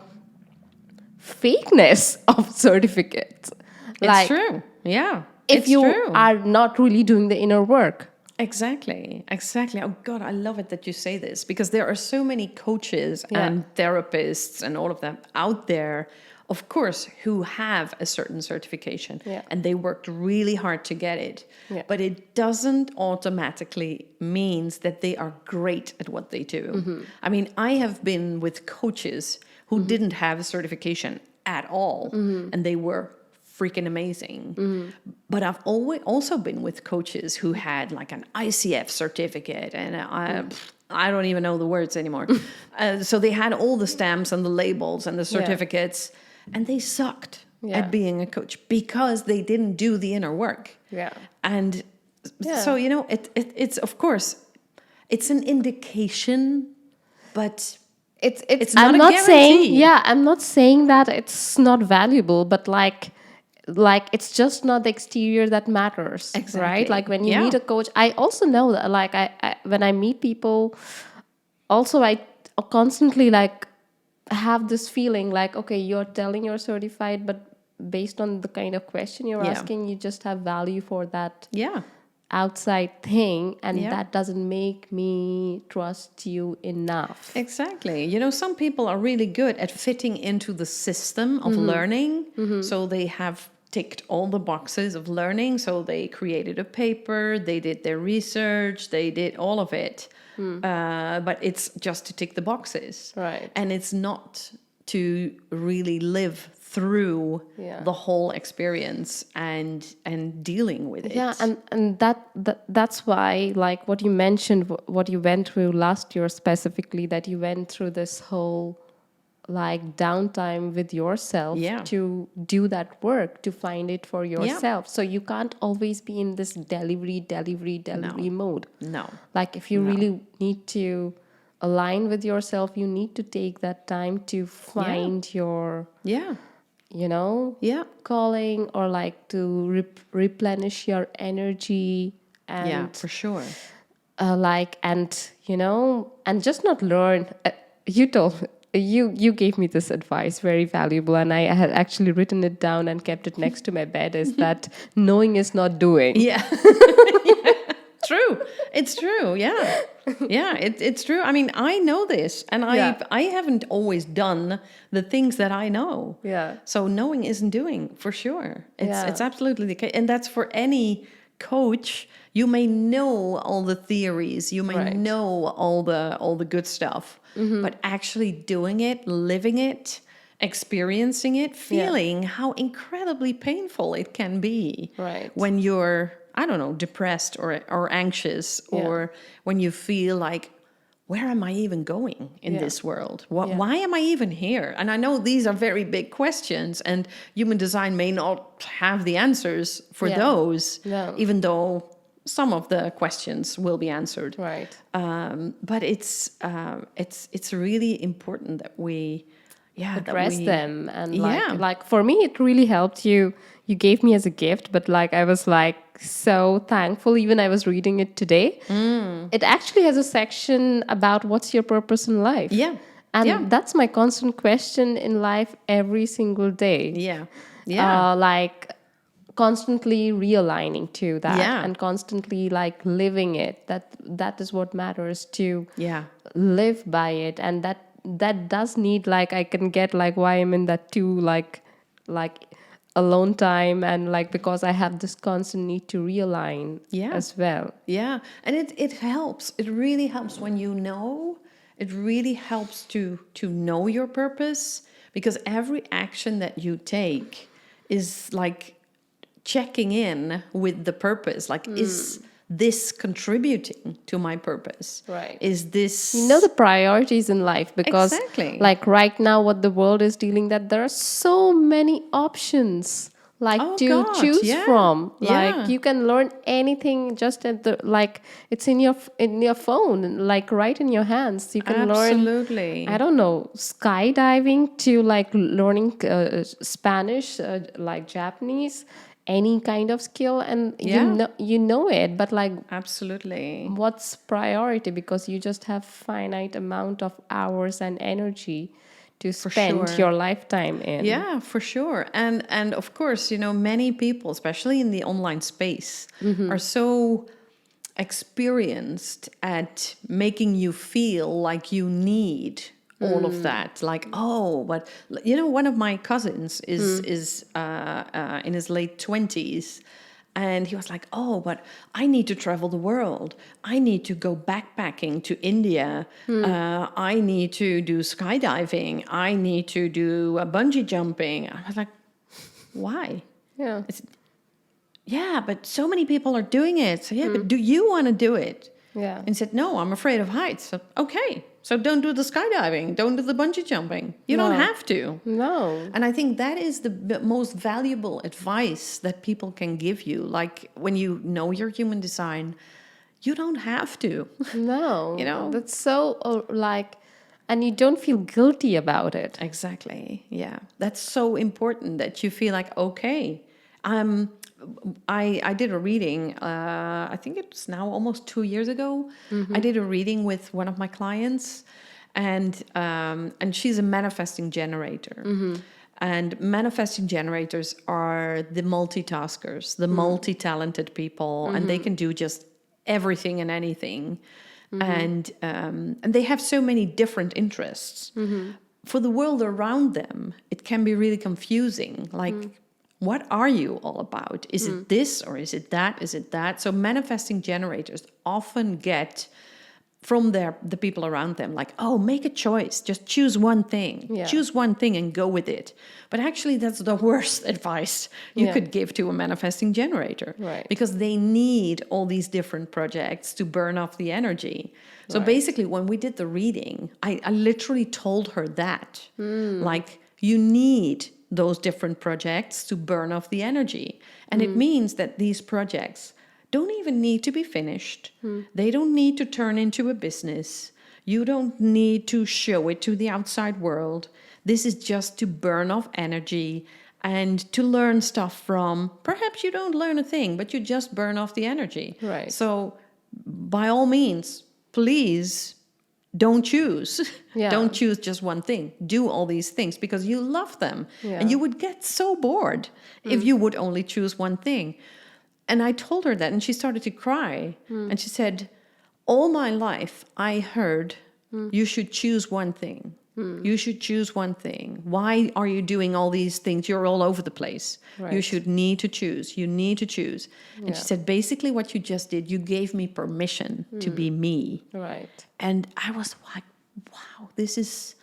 fakeness of certificates. It's true. Yeah. If you are not really doing the inner work. Exactly. Oh God, I love it that you say this, because there are so many coaches and therapists and all of them out there, of course, who have a certain certification and they worked really hard to get it. But it doesn't automatically means that they are great at what they do. I mean, I have been with coaches who didn't have a certification at all, and they were freaking amazing. But I've always also been with coaches who had like an ICF certificate, and I don't even know the words anymore. So they had all the stamps and the labels and the certificates, and they sucked at being a coach because they didn't do the inner work. And so, you know, it's of course, it's an indication, but it's not I'm a not guarantee. saying I'm not saying that it's not valuable, but like it's just not the exterior that matters. Exactly. Right? Like when you meet a coach, I also know that like I when I meet people, also I constantly like have this feeling like, okay, you're telling you're certified, but based on the kind of question you're asking, you just have value for that outside thing, and that doesn't make me trust you enough. Exactly. You know, some people are really good at fitting into the system of learning. So they have ticked all the boxes of learning. So they created a paper, they did their research, they did all of it. But it's just to tick the boxes. Right. And it's not to really live through the whole experience and dealing with it. Yeah, and that's why, like what you mentioned, what you went through last year specifically, that you went through this whole like downtime with yourself to do that work, to find it for yourself. So you can't always be in this delivery mode. No. Like if you really need to align with yourself, you need to take that time to find your calling, or like to replenish your energy, and for sure. and just not learn. You gave me this advice, very valuable, and I had actually written it down and kept it next to my bed, is that knowing is not doing. Yeah. True. It's true. Yeah. Yeah, it's true. I mean, I know this, and I haven't always done the things that I know. Yeah. So knowing isn't doing, for sure. It's absolutely the case. And that's for any coach. You may know all the theories, you may know all the good stuff, but actually doing it, living it, experiencing it, feeling how incredibly painful it can be when you're, I don't know, depressed or anxious, or when you feel like, where am I even going in this world? Why am I even here? And I know these are very big questions, and human design may not have the answers for those, even though some of the questions will be answered. Right. But it's really important that we address them, and like for me it really helped. You gave me as a gift, but like I was like so thankful. Even I was reading it today. It actually has a section about what's your purpose in life. And that's my constant question in life every single day. Like constantly realigning to that, and constantly like living it. That is what matters, to live by it. And that does need, like, I can get like why I'm in that too, like alone time, and like because I have this constant need to realign as well. And it helps. It really helps when you know. It really helps to know your purpose, because every action that you take is like checking in with the purpose. Like, is this contributing to my purpose? Right. Is this... You know the priorities in life, because like right now what the world is dealing, that there are so many options to choose from. Like you can learn anything just at the, like it's in your phone, like right in your hands. You can learn, I don't know, skydiving, to like learning Spanish, like Japanese, any kind of skill, and you know it, but like absolutely, what's priority? Because you just have finite amount of hours and energy to spend your lifetime in. Yeah, for sure. And of course, you know, many people, especially in the online space, are so experienced at making you feel like you need all of that. Like, oh, but you know, one of my cousins is in his late 20s, and he was like, oh, but I need to travel the world. I need to go backpacking to India. I need to do skydiving. I need to do bungee jumping. I was like, why? Yeah, but so many people are doing it. So but do you want to do it? And he said, no, I'm afraid of heights. So, okay. So don't do the skydiving. Don't do the bungee jumping. You don't have to. No. And I think that is the most valuable advice that people can give you. Like, when you know your human design, you don't have to. No. You know? That's so and you don't feel guilty about it. Exactly. Yeah. That's so important, that you feel like, okay, I did a reading, I think it's now almost 2 years ago. I did a reading with one of my clients, and she's a manifesting generator. And manifesting generators are the multitaskers, the multi-talented people, and they can do just everything and anything. And they have so many different interests. For the world around them, it can be really confusing. Like, What are you all about? Is it this or is it that? Is it that? So manifesting generators often get from the people around them, like, oh, make a choice, just choose one thing, Yeah. choose one thing and go with it. But actually, that's the worst advice you Yeah. could give to a manifesting generator, Right. because they need all these different projects to burn off the energy. So Right. basically, when we did the reading, I literally told her that, like, you need those different projects to burn off the energy. And it means that these projects don't even need to be finished. They don't need to turn into a business. You don't need to show it to the outside world. This is just to burn off energy and to learn stuff from. Perhaps you don't learn a thing, but you just burn off the energy. Right. So by all means, please don't choose. Yeah. Don't choose just one thing. Do all these things because you love them. Yeah. And you would get so bored if you would only choose one thing. And I told her that, and she started to cry. And she said, all my life, I heard you should choose one thing. You should choose one thing. Why are you doing all these things? You're all over the place. Right. You should need to choose. You need to choose. And Yeah. she said, basically what you just did, you gave me permission to be me. Right. And I was like, wow, this is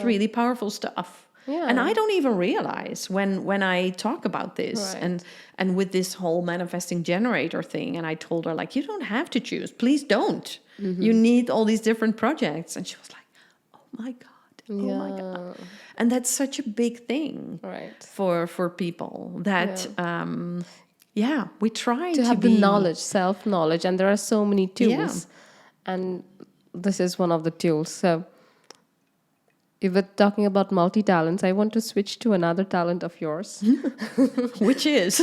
really powerful stuff. Yeah. And I don't even realize when I talk about this Right. and with this whole manifesting generator thing. And I told her, like, you don't have to choose. Please don't. You need all these different projects. And she was like, oh my God. Oh my God. And that's such a big thing Right. for people that, we try To have be the knowledge, self-knowledge, and there are so many tools. And this is one of the tools. So if we're talking about multi-talents, I want to switch to another talent of yours. which is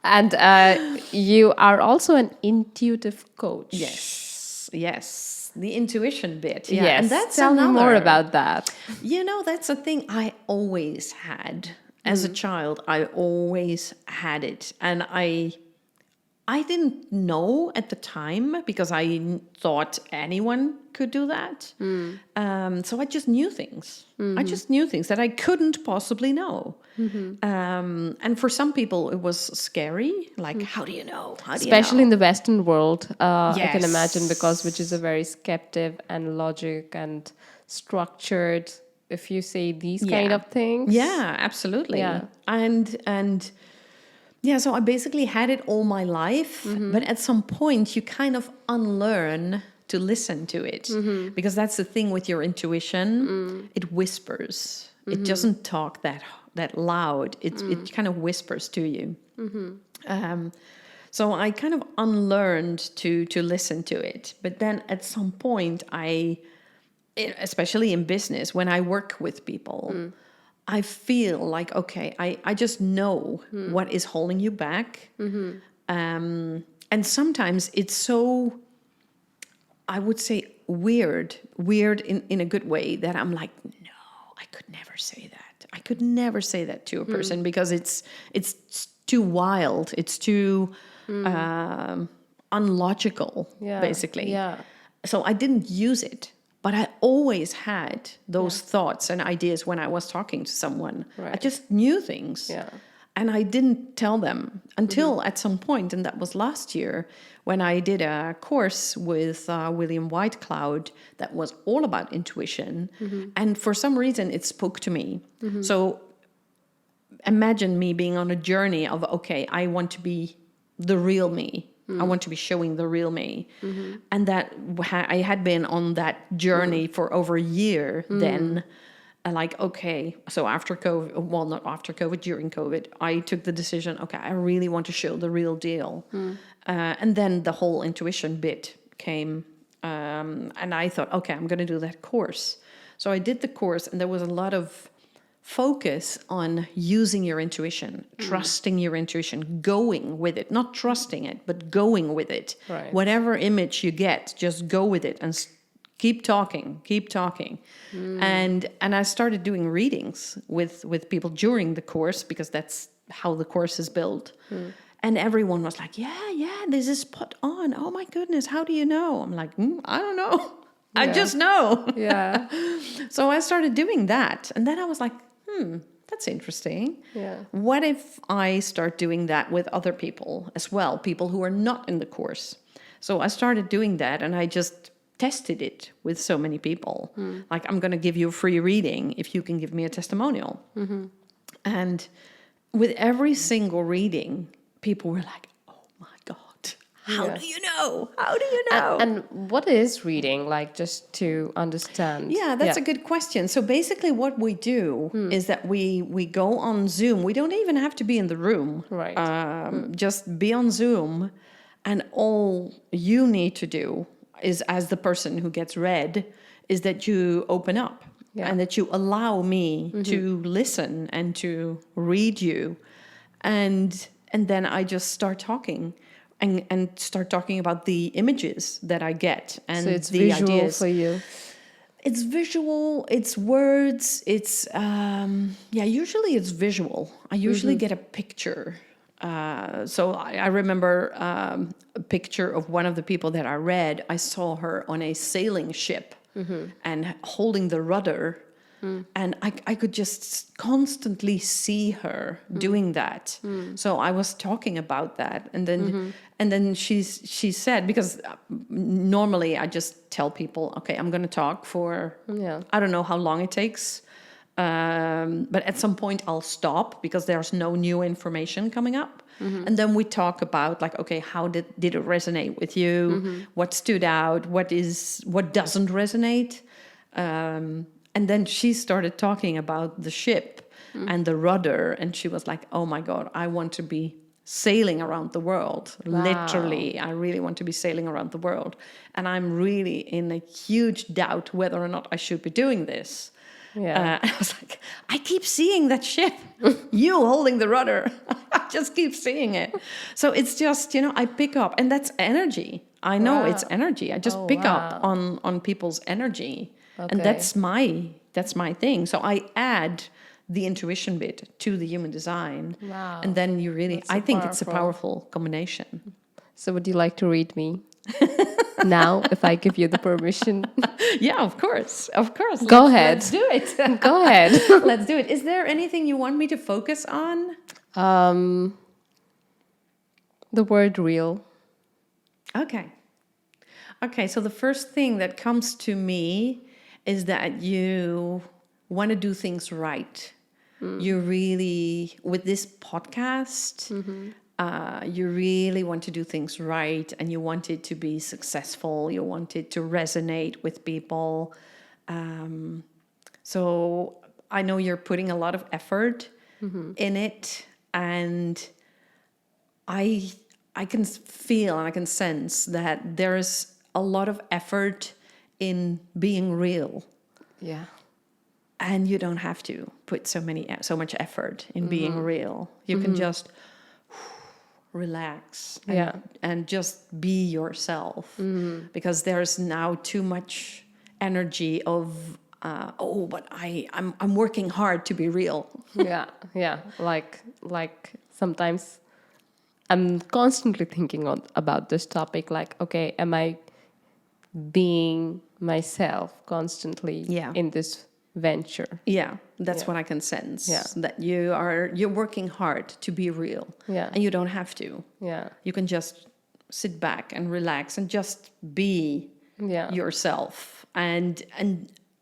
And you are also an intuitive coach. yes, the intuition bit. Yeah, Yes. and that's Tell me more another- about that. You know, that's a thing I always had as a child. I always had it, and I didn't know at the time because I thought anyone could do that. So I just knew things. I just knew things that I couldn't possibly know. And for some people, it was scary. Like, how do you know? How do Especially you in the Western world, I can imagine, Yes. because which is a very skeptic and logic and structured, if you say these kind Yeah. of things. Yeah, absolutely. Yeah. And yeah, so I basically had it all my life, but at some point you kind of unlearn to listen to it, because that's the thing with your intuition. It whispers. It doesn't talk that loud. It kind of whispers to you. So I kind of unlearned to listen to it, but then at some point especially in business, when I work with people, I feel like, okay, I just know what is holding you back. And sometimes it's so, I would say, weird in a good way, that I'm like, no, I could never say that. I could never say that to a person because it's too wild. It's too unlogical, basically. Yeah. So I didn't use it. But I always had those thoughts and ideas when I was talking to someone. I Right. just knew things. Yeah. And I didn't tell them until at some point, and that was last year, when I did a course with William Whitecloud that was all about intuition. And for some reason, it spoke to me. So imagine me being on a journey of, okay, I want to be the real me. I want to be showing the real me. And that I had been on that journey for over a year then. And like, okay, so after COVID, well, not after COVID, during COVID, I took the decision, okay, I really want to show the real deal. And then the whole intuition bit came. And I thought, okay, I'm going to do that course. So I did the course, and there was a lot of focus on using your intuition, trusting your intuition, going with it, not trusting it, but going with it. Right. Whatever image you get, just go with it and keep talking. And I started doing readings with people during the course, because that's how the course is built. And everyone was like, yeah, this is spot on. Oh my goodness, how do you know? I'm like, I don't know. I just know. Yeah. So I started doing that. And then I was like, that's interesting. Yeah. What if I start doing that with other people as well, people who are not in the course? So I started doing that, and I just tested it with so many people. Like, I'm going to give you a free reading if you can give me a testimonial. And with every single reading, people were like, oh my God, how Yeah. do you know? How do you know? And what is reading? Like, just to understand. Yeah, that's a good question. So basically what we do is that we go on Zoom. We don't even have to be in the room. Right. Just be on Zoom, and all you need to do is, as the person who gets read, is that you open up. Yeah. And that you allow me to listen and to read you. And then I just start talking and start talking about the images that I get and So it's the visual ideas. for you. It's visual, it's words, it's usually it's visual. I usually get a picture. So I remember a picture of one of the people that I read. I saw her on a sailing ship and holding the rudder. And I could just constantly see her doing that. So I was talking about that. And then she said, because normally I just tell people, okay, I'm going to talk for, I don't know how long it takes. But at some point I'll stop because there's no new information coming up. And then we talk about, like, okay, how did it resonate with you? What stood out? What doesn't resonate? And then she started talking about the ship and the rudder. And she was like, oh my God, I want to be sailing around the world. Wow. Literally, I really want to be sailing around the world. And I'm really in a huge doubt whether or not I should be doing this. Yeah. I was like, I keep seeing that ship, you holding the rudder. I just keep seeing it. So it's just, I pick up, and that's energy. I know it's energy. I just pick up on people's energy. Okay. And that's my thing. So I add the intuition bit to the human design. Wow. And then you really, I think it's a powerful combination. So would you like to read me now, if I give you the permission? Yeah, of course. Go ahead. Let's do it. Go ahead. Let's do it. Is there anything you want me to focus on? The word real. Okay, so the first thing that comes to me is that you want to do things right. You really, with this podcast, you really want to do things right, and you want it to be successful. You want it to resonate with people. So I know you're putting a lot of effort in it, and I can feel and I can sense that there is a lot of effort in being real. Yeah. And you don't have to put so much effort in being real. You can just relax and just be yourself. Because there's now too much energy of but I'm working hard to be real. Yeah. Like sometimes I'm constantly thinking about this topic. Like, okay, am I being myself constantly in this venture? Yeah, that's what I can sense. Yeah. That you're working hard to be real. Yeah. And you don't have to. Yeah. You can just sit back and relax and just be yourself. And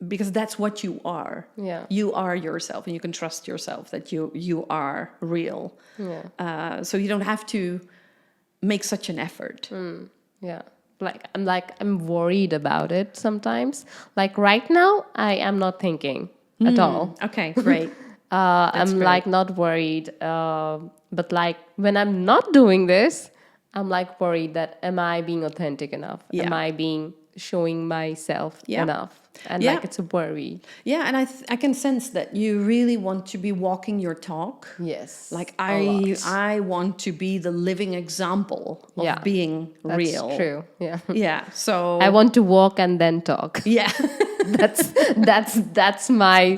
because that's what you are. Yeah. You are yourself, and you can trust yourself that you are real. Yeah. So you don't have to make such an effort. Yeah. I'm worried about it sometimes. Like right now, I am not thinking at all. Okay, great. I'm great. like not worried. But like when I'm not doing this, I'm like worried that am I being authentic enough? Yeah. Am I showing myself enough? And like it's a worry. Yeah, and I can sense that you really want to be walking your talk. Yes. Like I want to be the living example of being real. That's true. Yeah. Yeah. So I want to walk and then talk. Yeah. That's my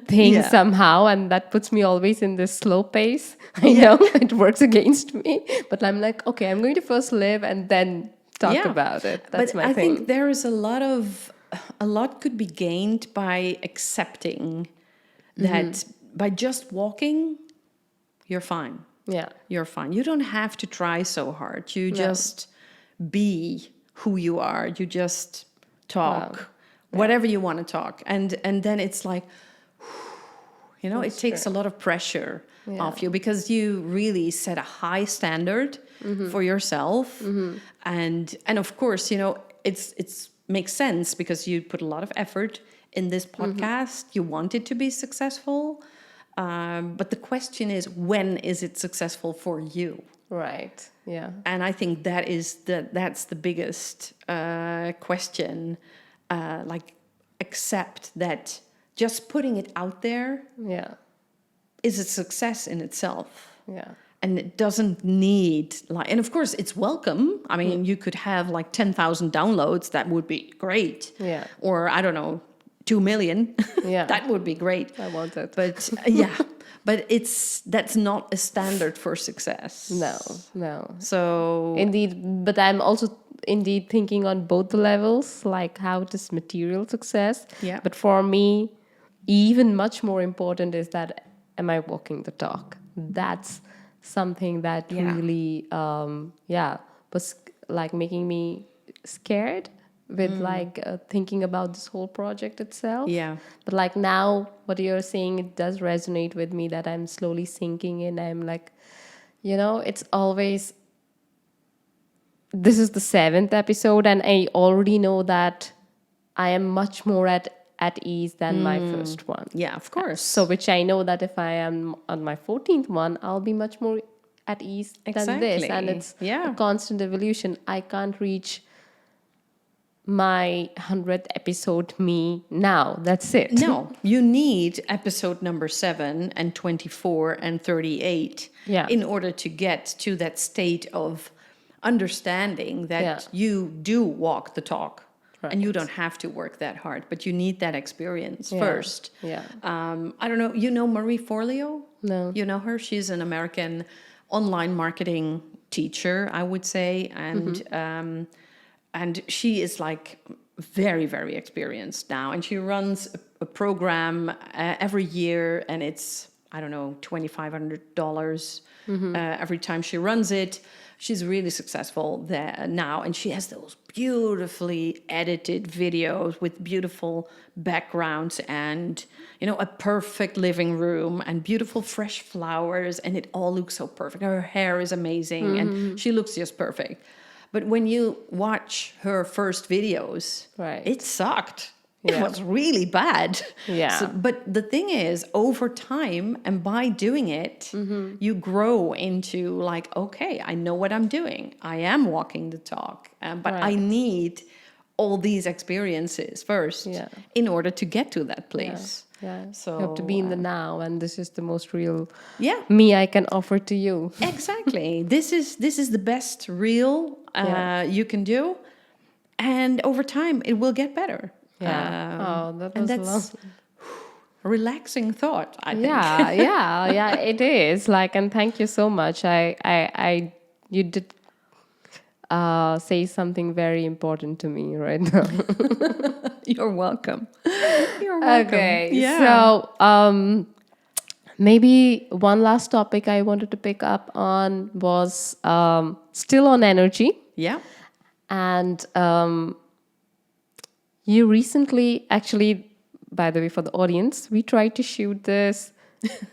thing somehow, and that puts me always in this slow pace. I know it works against me, but I'm like, okay, I'm going to first live and then talk about it. That's my thing. I think there is a lot could be gained by accepting that by just walking, you're fine. Yeah. You're fine. You don't have to try so hard. You just be who you are. You just talk whatever you want to talk. And then it's like, it takes a lot of pressure off you because you really set a high standard for yourself. And of course, it's makes sense because you put a lot of effort in this podcast. You want it to be successful. But the question is, when is it successful for you? Right. Yeah. And I think that's the biggest question. Like, accept that just putting it out there is a success in itself. Yeah. And it doesn't need and of course it's welcome. I mean, you could have like 10,000 downloads. That would be great. Yeah. Or I don't know, 2 million. Yeah. That would be great. I want it. But but that's not a standard for success. No. So Indeed, but I'm also indeed thinking on both the levels, like how it is material success. Yeah. But for me, even much more important is that, am I walking the talk? That's something that really, was like making me scared with thinking about this whole project itself. Yeah. But like now, what you're saying, it does resonate with me that I'm slowly sinking in. I'm like, it's always, this is the 7th episode and I already know that I am much more at ease than my first one. Yeah, of course. So which I know that if I am on my 14th one, I'll be much more at ease than this. And it's a constant evolution. I can't reach my 100th episode me now. That's it. No, you need episode number 7 and 24 and 38 in order to get to that state of understanding that you do walk the talk. Right. And you don't have to work that hard, but you need that experience first. Yeah. I don't know. You know Marie Forleo? No. You know her? She's an American online marketing teacher, I would say, and she is like very, very experienced now, and she runs a program every year, and it's I don't know $2,500 every time she runs it. She's really successful there now, and she has those beautifully edited videos with beautiful backgrounds and, a perfect living room and beautiful fresh flowers, and it all looks so perfect. Her hair is amazing, and she looks just perfect. But when you watch her first videos, it sucked. It was really bad. Yeah. But the thing is, over time and by doing it, you grow into like, okay, I know what I'm doing. I am walking the talk. But I need all these experiences first in order to get to that place. Yeah. So you have to be in the now, and this is the most real me I can offer to you. Exactly. This is the best real you can do. And over time, it will get better. Yeah. That's a relaxing thought, I think. Yeah, it is. And thank you so much. You did say something very important to me right now. You're welcome. You're welcome. Okay. Yeah. So, maybe one last topic I wanted to pick up on was still on energy. Yeah. And you recently, actually, by the way, for the audience, we tried to shoot this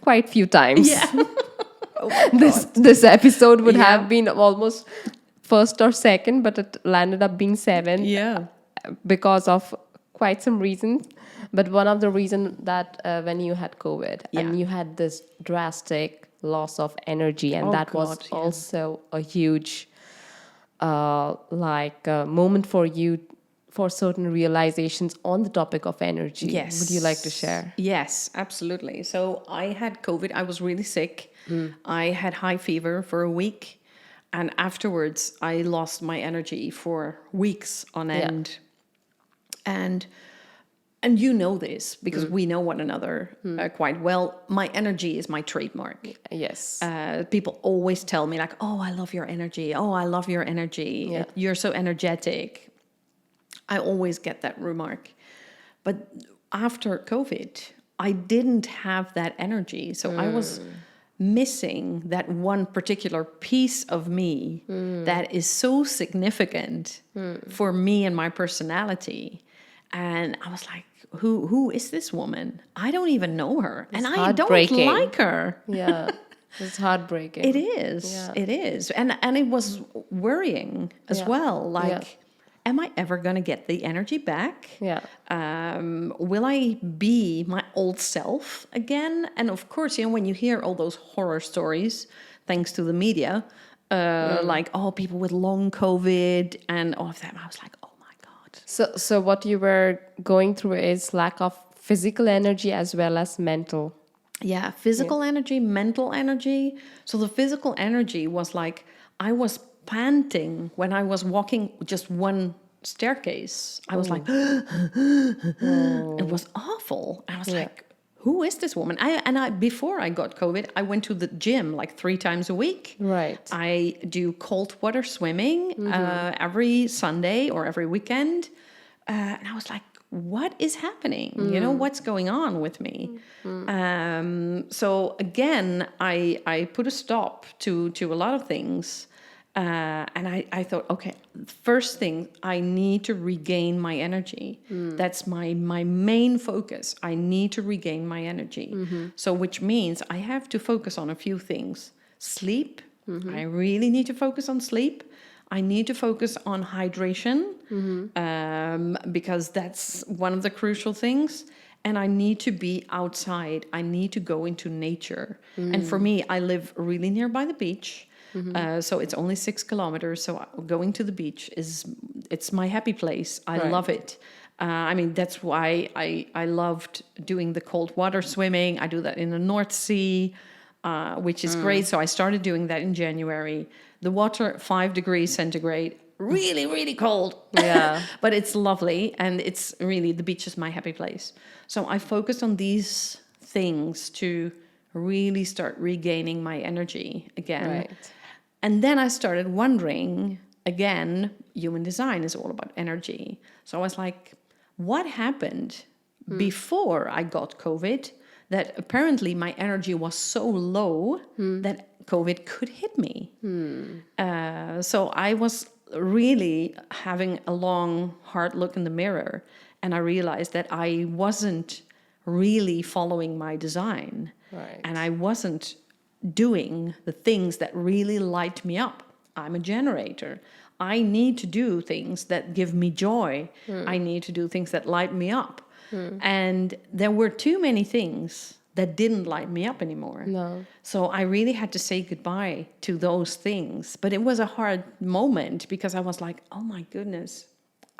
quite a few times. Yeah. This episode would have been almost first or second, but it landed up being 7th. Yeah. Because of quite some reasons. But one of the reasons that when you had COVID and you had this drastic loss of energy, and was also a huge moment for you, for certain realizations on the topic of energy. Yes. Would you like to share? Yes, absolutely. So I had COVID. I was really sick. I had high fever for a week. And afterwards, I lost my energy for weeks on end. And you know this because we know one another quite well. My energy is my trademark. Yes. People always tell me like, oh, I love your energy. Oh, I love your energy. Yeah. You're so energetic. I always get that remark. But after COVID, I didn't have that energy. So I was missing that one particular piece of me that is so significant for me and my personality. And I was like, who is this woman? I don't even know her. It's and I don't heartbreaking. like her. Yeah. It's heartbreaking. It is. Yeah. It is. And it was worrying as Yeah. well. Like, Yeah. am I ever going to get the energy back? Yeah. Will I be my old self again? And of course, when you hear all those horror stories, thanks to the media, like, people with long COVID and all of that, I was like, oh my God. So what you were going through is lack of physical energy as well as mental. Yeah, physical energy, mental energy. So the physical energy was like, I was panting when I was walking just one staircase. I was like, it was awful. I was like, who is this woman? Before I got COVID, I went to the gym like 3 times a week. Right. I do cold water swimming every Sunday or every weekend. And I was like, what is happening? What's going on with me? So again, I put a stop to a lot of things. And I thought, okay, first thing, I need to regain my energy. That's my main focus. I need to regain my energy. So which means I have to focus on a few things. Sleep. I really need to focus on sleep. I need to focus on hydration because that's one of the crucial things. And I need to be outside. I need to go into nature. And for me, I live really nearby the beach. So it's only 6 kilometers. So going to the beach it's my happy place. I love it. That's why I loved doing the cold water swimming. I do that in the North Sea, which is great. So I started doing that in January. The water, 5 degrees centigrade, really, really cold. Yeah. But it's lovely. And it's really, the beach is my happy place. So I focused on these things to really start regaining my energy again. Right. And then I started wondering, again, human design is all about energy. So I was like, what happened before I got COVID that apparently my energy was so low that COVID could hit me? So I was really having a long, hard look in the mirror. And I realized that I wasn't really following my design. Right. And I wasn't doing the things that really light me up. I'm a generator. I need to do things that give me joy. I need to do things that light me up. And there were too many things that didn't light me up anymore. No. So I really had to say goodbye to those things. But it was a hard moment because I was like, oh my goodness,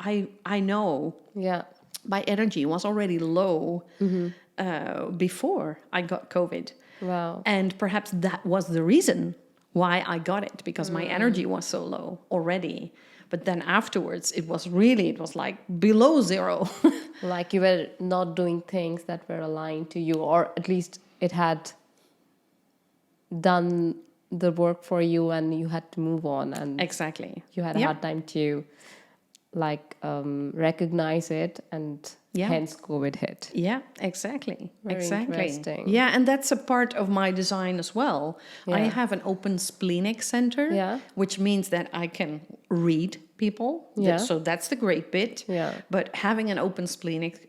I know Yeah. my energy was already low before I got COVID. Wow. And perhaps that was the reason why I got it, because my energy was so low already. But then afterwards, it was like below zero. Like you were not doing things that were aligned to you, or at least it had done the work for you and you had to move on, and Exactly. you had a hard time to recognize it, and hence COVID hit. Yeah, exactly. Very exactly. interesting. Yeah, and that's a part of my design as well. I Yeah. have an open splenic center, which means that I can read people. Yeah. So that's the great bit. Yeah. But having an open splenic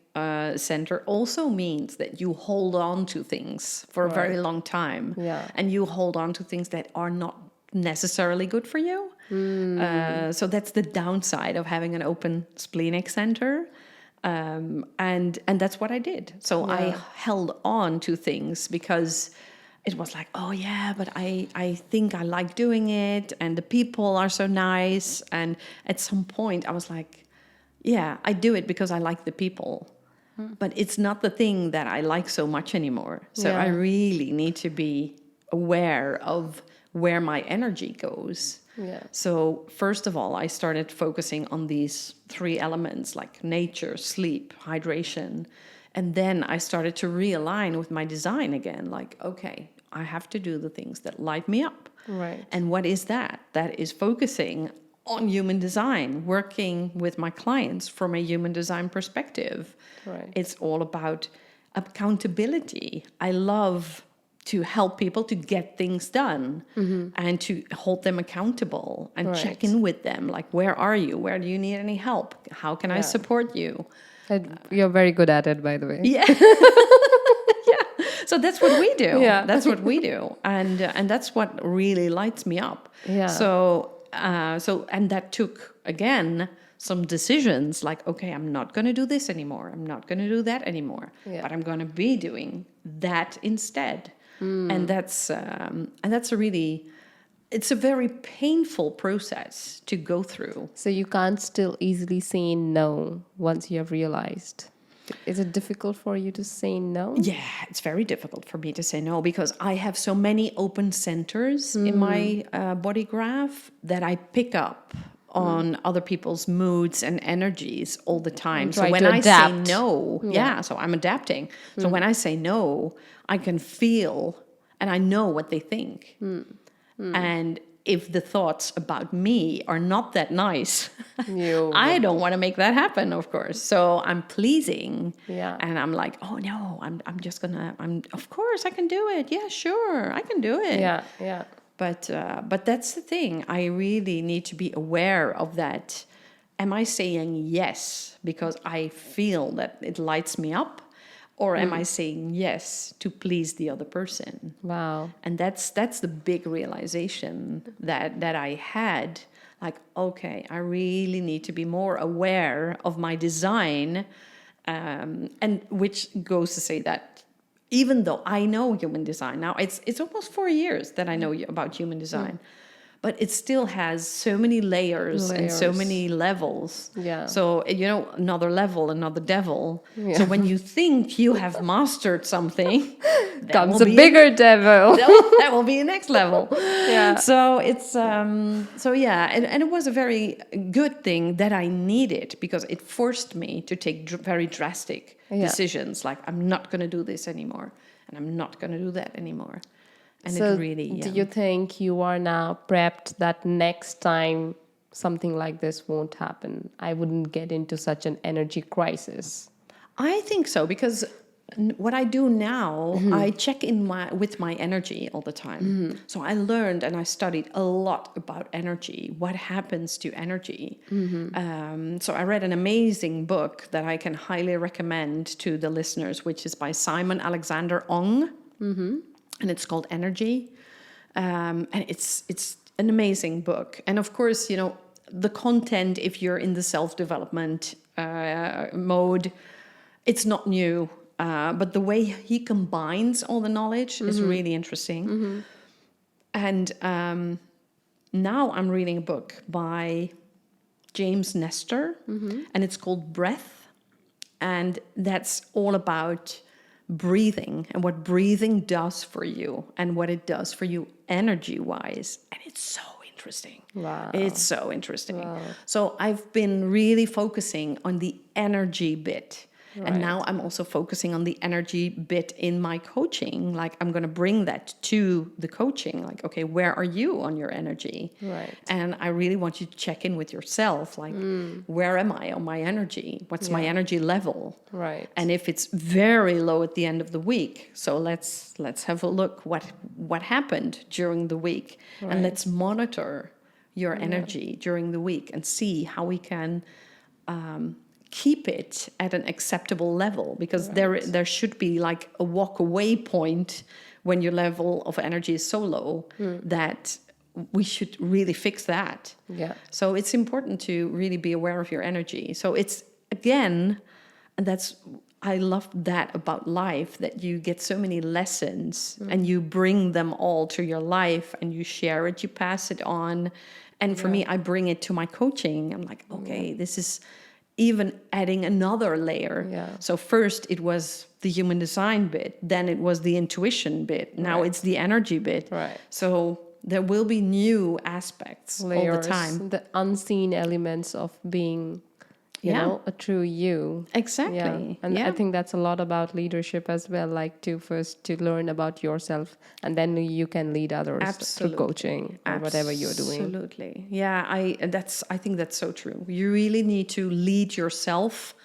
center also means that you hold on to things for a very long time. Yeah. And you hold on to things that are not necessarily good for you. So that's the downside of having an open splenic center. And that's what I did. So I held on to things because it was like, oh yeah, but I think I like doing it, and the people are so nice. And at some point I was like, yeah, I do it because I like the people. But it's not the thing that I like so much anymore. So I really need to be aware of where my energy goes. Yeah. So first of all, I started focusing on these 3 elements like nature, sleep, hydration. And then I started to realign with my design again. Like, okay, I have to do the things that light me up. Right. And what is that? That is focusing on human design, working with my clients from a human design perspective. Right. It's all about accountability. I love to help people to get things done and to hold them accountable and check in with them. Like, where are you? Where do you need any help? How can I support you? You're very good at it, by the way. Yeah. Yeah. So that's what we do. Yeah. That's what we do. And that's what really lights me up. Yeah. So and that took, again, some decisions like, okay, I'm not going to do this anymore. I'm not going to do that anymore. Yeah. But I'm going to be doing that instead. And that's it's a very painful process to go through. So you can't still easily say no once you have realized. Is it difficult for you to say no? Yeah, it's very difficult for me to say no because I have so many open centers in my body graph that I pick up on other people's moods and energies all the time. So when I say no, so I'm adapting. So when I say no, I can feel and I know what they think. And if the thoughts about me are not that nice, I don't want to make that happen, of course. So I'm pleasing. Yeah. And I'm like, oh no, I'm just gonna, of course I can do it. Yeah, sure, I can do it. Yeah, yeah. But that's the thing. I really need to be aware of that. Am I saying yes because I feel that it lights me up? Or am I saying yes to please the other person? Wow. And that's the big realization that I had. Like, okay, I really need to be more aware of my design. And which goes to say that even though I know human design, now it's almost 4 years that I know about human design. But it still has so many layers and so many levels. Yeah. So, another level, another devil. Yeah. So when you think you have mastered something, comes a bigger devil. That will be the next level. Yeah. So it's, and it was a very good thing that I needed because it forced me to take very drastic decisions. Like, I'm not going to do this anymore. And I'm not going to do that anymore. And so it really, do you think you are now prepped that next time something like this won't happen? I wouldn't get into such an energy crisis. I think so, because what I do now, I check in with my energy all the time. So I learned and I studied a lot about energy, what happens to energy. So I read an amazing book that I can highly recommend to the listeners, which is by Simon Alexander Ong. And it's called Energy. And it's an amazing book. And of course, the content, if you're in the self-development mode, it's not new. But the way he combines all the knowledge is really interesting. And now I'm reading a book by James Nestor, and it's called Breath. And that's all about breathing and what breathing does for you and what it does for you energy-wise. And it's so interesting. Wow. It's so interesting. Wow. So I've been really focusing on the energy bit. Right. And now I'm also focusing on the energy bit in my coaching. Like, I'm going to bring that to the coaching. Like, okay, where are you on your energy? Right. And I really want you to check in with yourself. Like, where am I on my energy? What's my energy level? Right. And if it's very low at the end of the week, so let's have a look what happened during the week. Right. And let's monitor your energy during the week and see how we can keep it at an acceptable level, because there should be like a walk away point when your level of energy is so low that we should really fix that. Yeah. So it's important to really be aware of your energy. So it's, again, and I love that about life, that you get so many lessons and you bring them all to your life and you share it, you pass it on. And for me, I bring it to my coaching. I'm like, okay, this is even adding another layer. Yeah. So first it was the human design bit, then it was the intuition bit, now it's the energy bit. Right. So there will be new aspects layers, all the time. The unseen elements of being, you know, a true you. Exactly. Yeah. And I think that's a lot about leadership as well, like to first to learn about yourself, and then you can lead others through coaching or whatever you're doing. Absolutely. Yeah, I think that's so true. You really need to lead yourself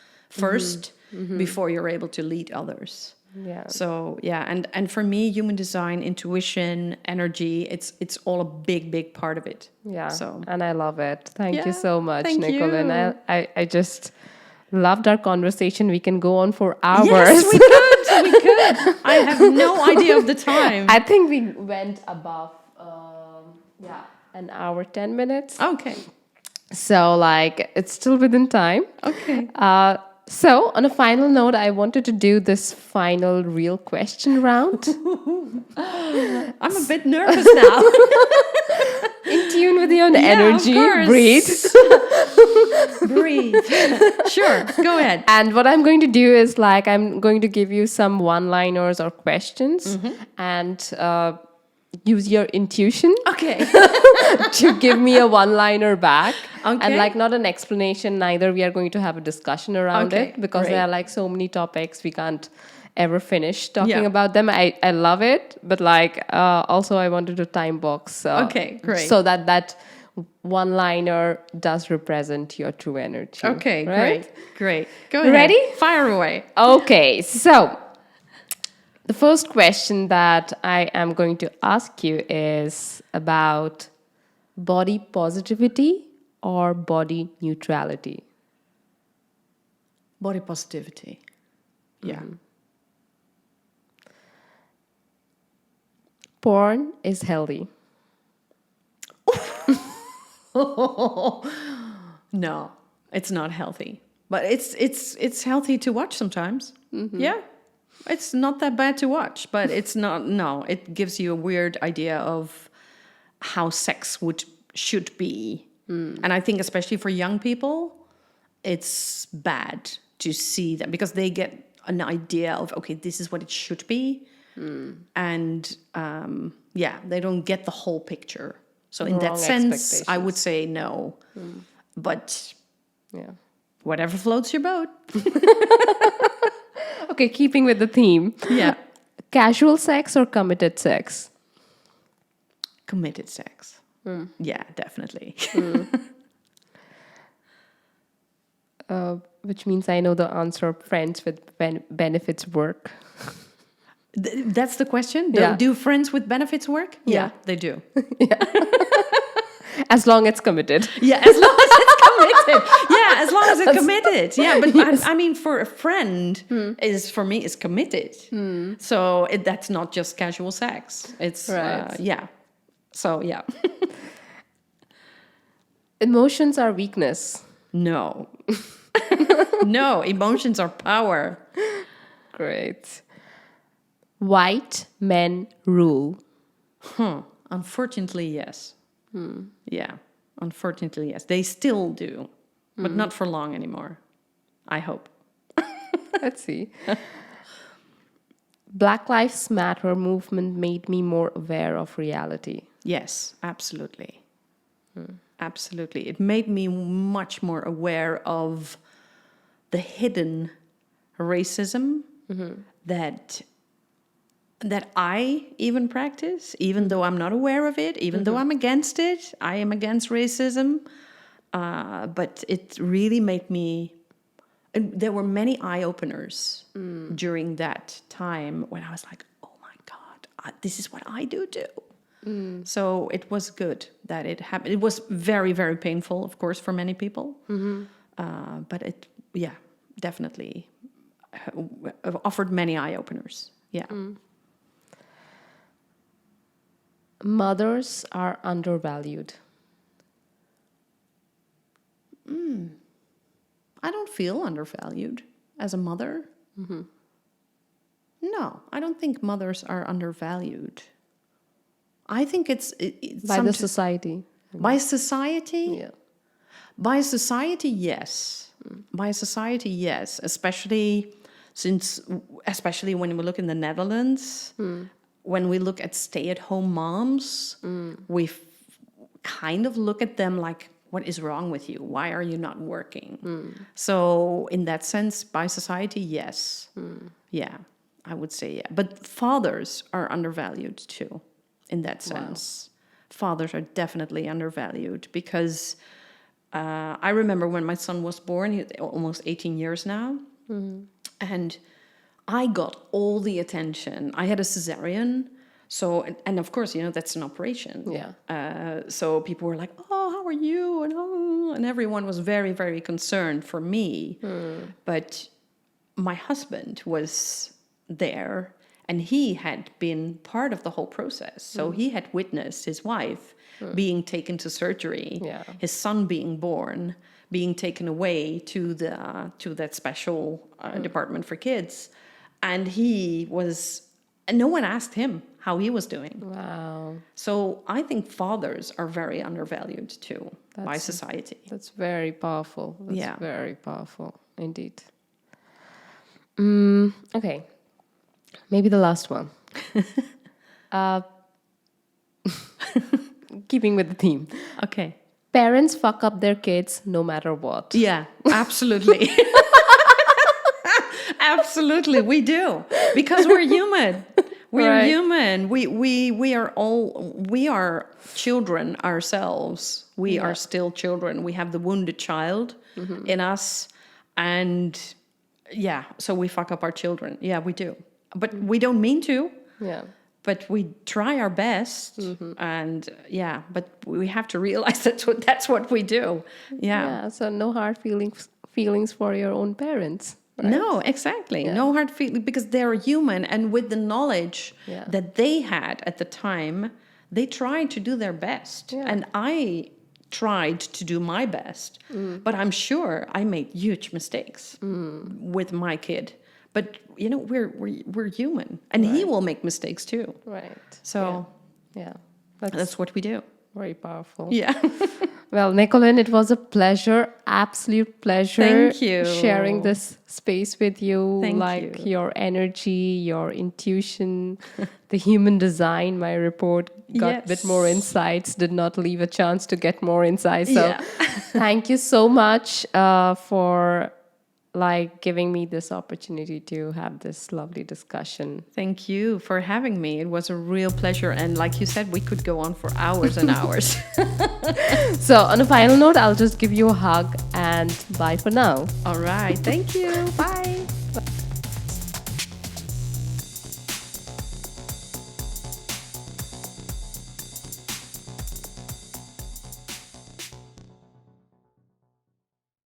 first before you're able to lead others. Yeah. So yeah, and for me, human design, intuition, energy, it's all a big part of it. Yeah. So And I love it. Thank you yeah, so much, thank Nicoline. you. I just loved our conversation. We can go on for hours. Yes, we could. I have no idea of the time. I think we went above, an hour, 10 minutes. Okay. So, like, it's still within time. Okay. So, on a final note, I wanted to do this final real question round. I'm a bit nervous now. In tune with your own Yeah, of energy. course. Breathe. Breathe. Sure, go ahead. And what I'm going to do is, like, I'm going to give you some one-liners or questions and use your intuition Okay. to give me a one-liner back. Okay. And, like, not an explanation, neither. We are going to have a discussion around Okay, it because great. there are, like, so many topics we can't ever finish talking Yeah. about them. I love it, but, like, also I wanted to time box. Okay, great. So that one-liner does represent your true energy. Okay, right? great. Go ahead. Ready? Fire away. Okay, so the first question that I am going to ask you is about body positivity or body neutrality. Body positivity. Yeah. Porn is healthy. No, it's not healthy. But it's healthy to watch sometimes. Yeah. It's not that bad to watch, but it's not, no, it gives you a weird idea of how sex should be. And I think especially for young people, it's bad to see that because they get an idea of, okay, this is what it should be. And they don't get the whole picture. So in that Wrong sense, I would expectations. say no. But Yeah. whatever floats your boat. Okay, keeping with the theme. Yeah. Casual sex or committed sex? Committed sex. Yeah, definitely. Which means I know the answer. Friends with benefits work. That's the question? Yeah. Do friends with benefits work? Yeah. They do. As long as it's committed. Yeah, as long as it's committed. Yeah, as long as it's committed. Yeah, but I mean, for a friend, for me is committed. So that's not just casual sex. It's Right. yeah. So yeah, Emotions are weakness. no, no. Emotions are power. Great. White men rule. Unfortunately, yes. Yeah, unfortunately, yes. They still do, but not for long anymore. I hope. Let's see. Black Lives Matter movement made me more aware of reality. Yes, absolutely. Absolutely. It made me much more aware of the hidden racism that I even practice, even though I'm not aware of it, even though I'm against it. I am against racism. But it really made me... And there were many eye-openers during that time when I was like, oh my God, this is what I do too. So it was good that it happened. It was very, very painful, of course, for many people. But it, definitely offered many eye-openers. Yeah. Mothers are undervalued. I don't feel undervalued as a mother. No, I don't think mothers are undervalued. I think it's By the society. by society. Yeah. By society, yes. By society, yes. Especially when we look in the Netherlands, when we look at stay-at-home moms, we kind of look at them like, what is wrong with you? Why are you not working? So in that sense, by society, yes. Yeah, I would say yeah. But fathers are undervalued too, in that sense. Fathers are definitely undervalued because I remember when my son was born, he's almost 18 years now. And I got all the attention. I had a cesarean. So, and of course, that's an operation. Yeah. So people were like, oh, how are you? And everyone was very, very concerned for me. But my husband was there, and he had been part of the whole process. So he had witnessed his wife being taken to surgery, his son being born, being taken away to that special department for kids. And and no one asked him how he was doing. Wow. So I think fathers are very undervalued too by society. That's very powerful. That's Yeah. very powerful indeed. Okay. Maybe the last one. Keeping with the theme. Okay. Parents fuck up their kids no matter what. Yeah, absolutely. Absolutely, we do, because we're human. We're Right. human. We are children ourselves. We are still children. We have the wounded child in us, and so we fuck up our children. Yeah, we do, but we don't mean to. Yeah. But we try our best, and but we have to realize that's what we do. Yeah. So no hard feelings for your own parents. Right? No, exactly. No hard feeling, because they're human, and with the knowledge that they had at the time, they tried to do their best. Yeah. And I tried to do my best, but I'm sure I made huge mistakes with my kid. But we're human, and he will make mistakes too. Right. So Yeah. that's what we do. Very powerful. Yeah. Well, Nicoline, it was a pleasure, absolute pleasure. Thank you. Sharing this space with you. Thank you. Your energy, your intuition, the human design. My report got a bit more insights, did not leave a chance to get more insights. So thank you so much for giving me this opportunity to have this lovely discussion. Thank you for having me. It was a real pleasure. And like you said, we could go on for hours and hours. So on a final note, I'll just give you a hug and bye for now. All right. Thank you. Bye.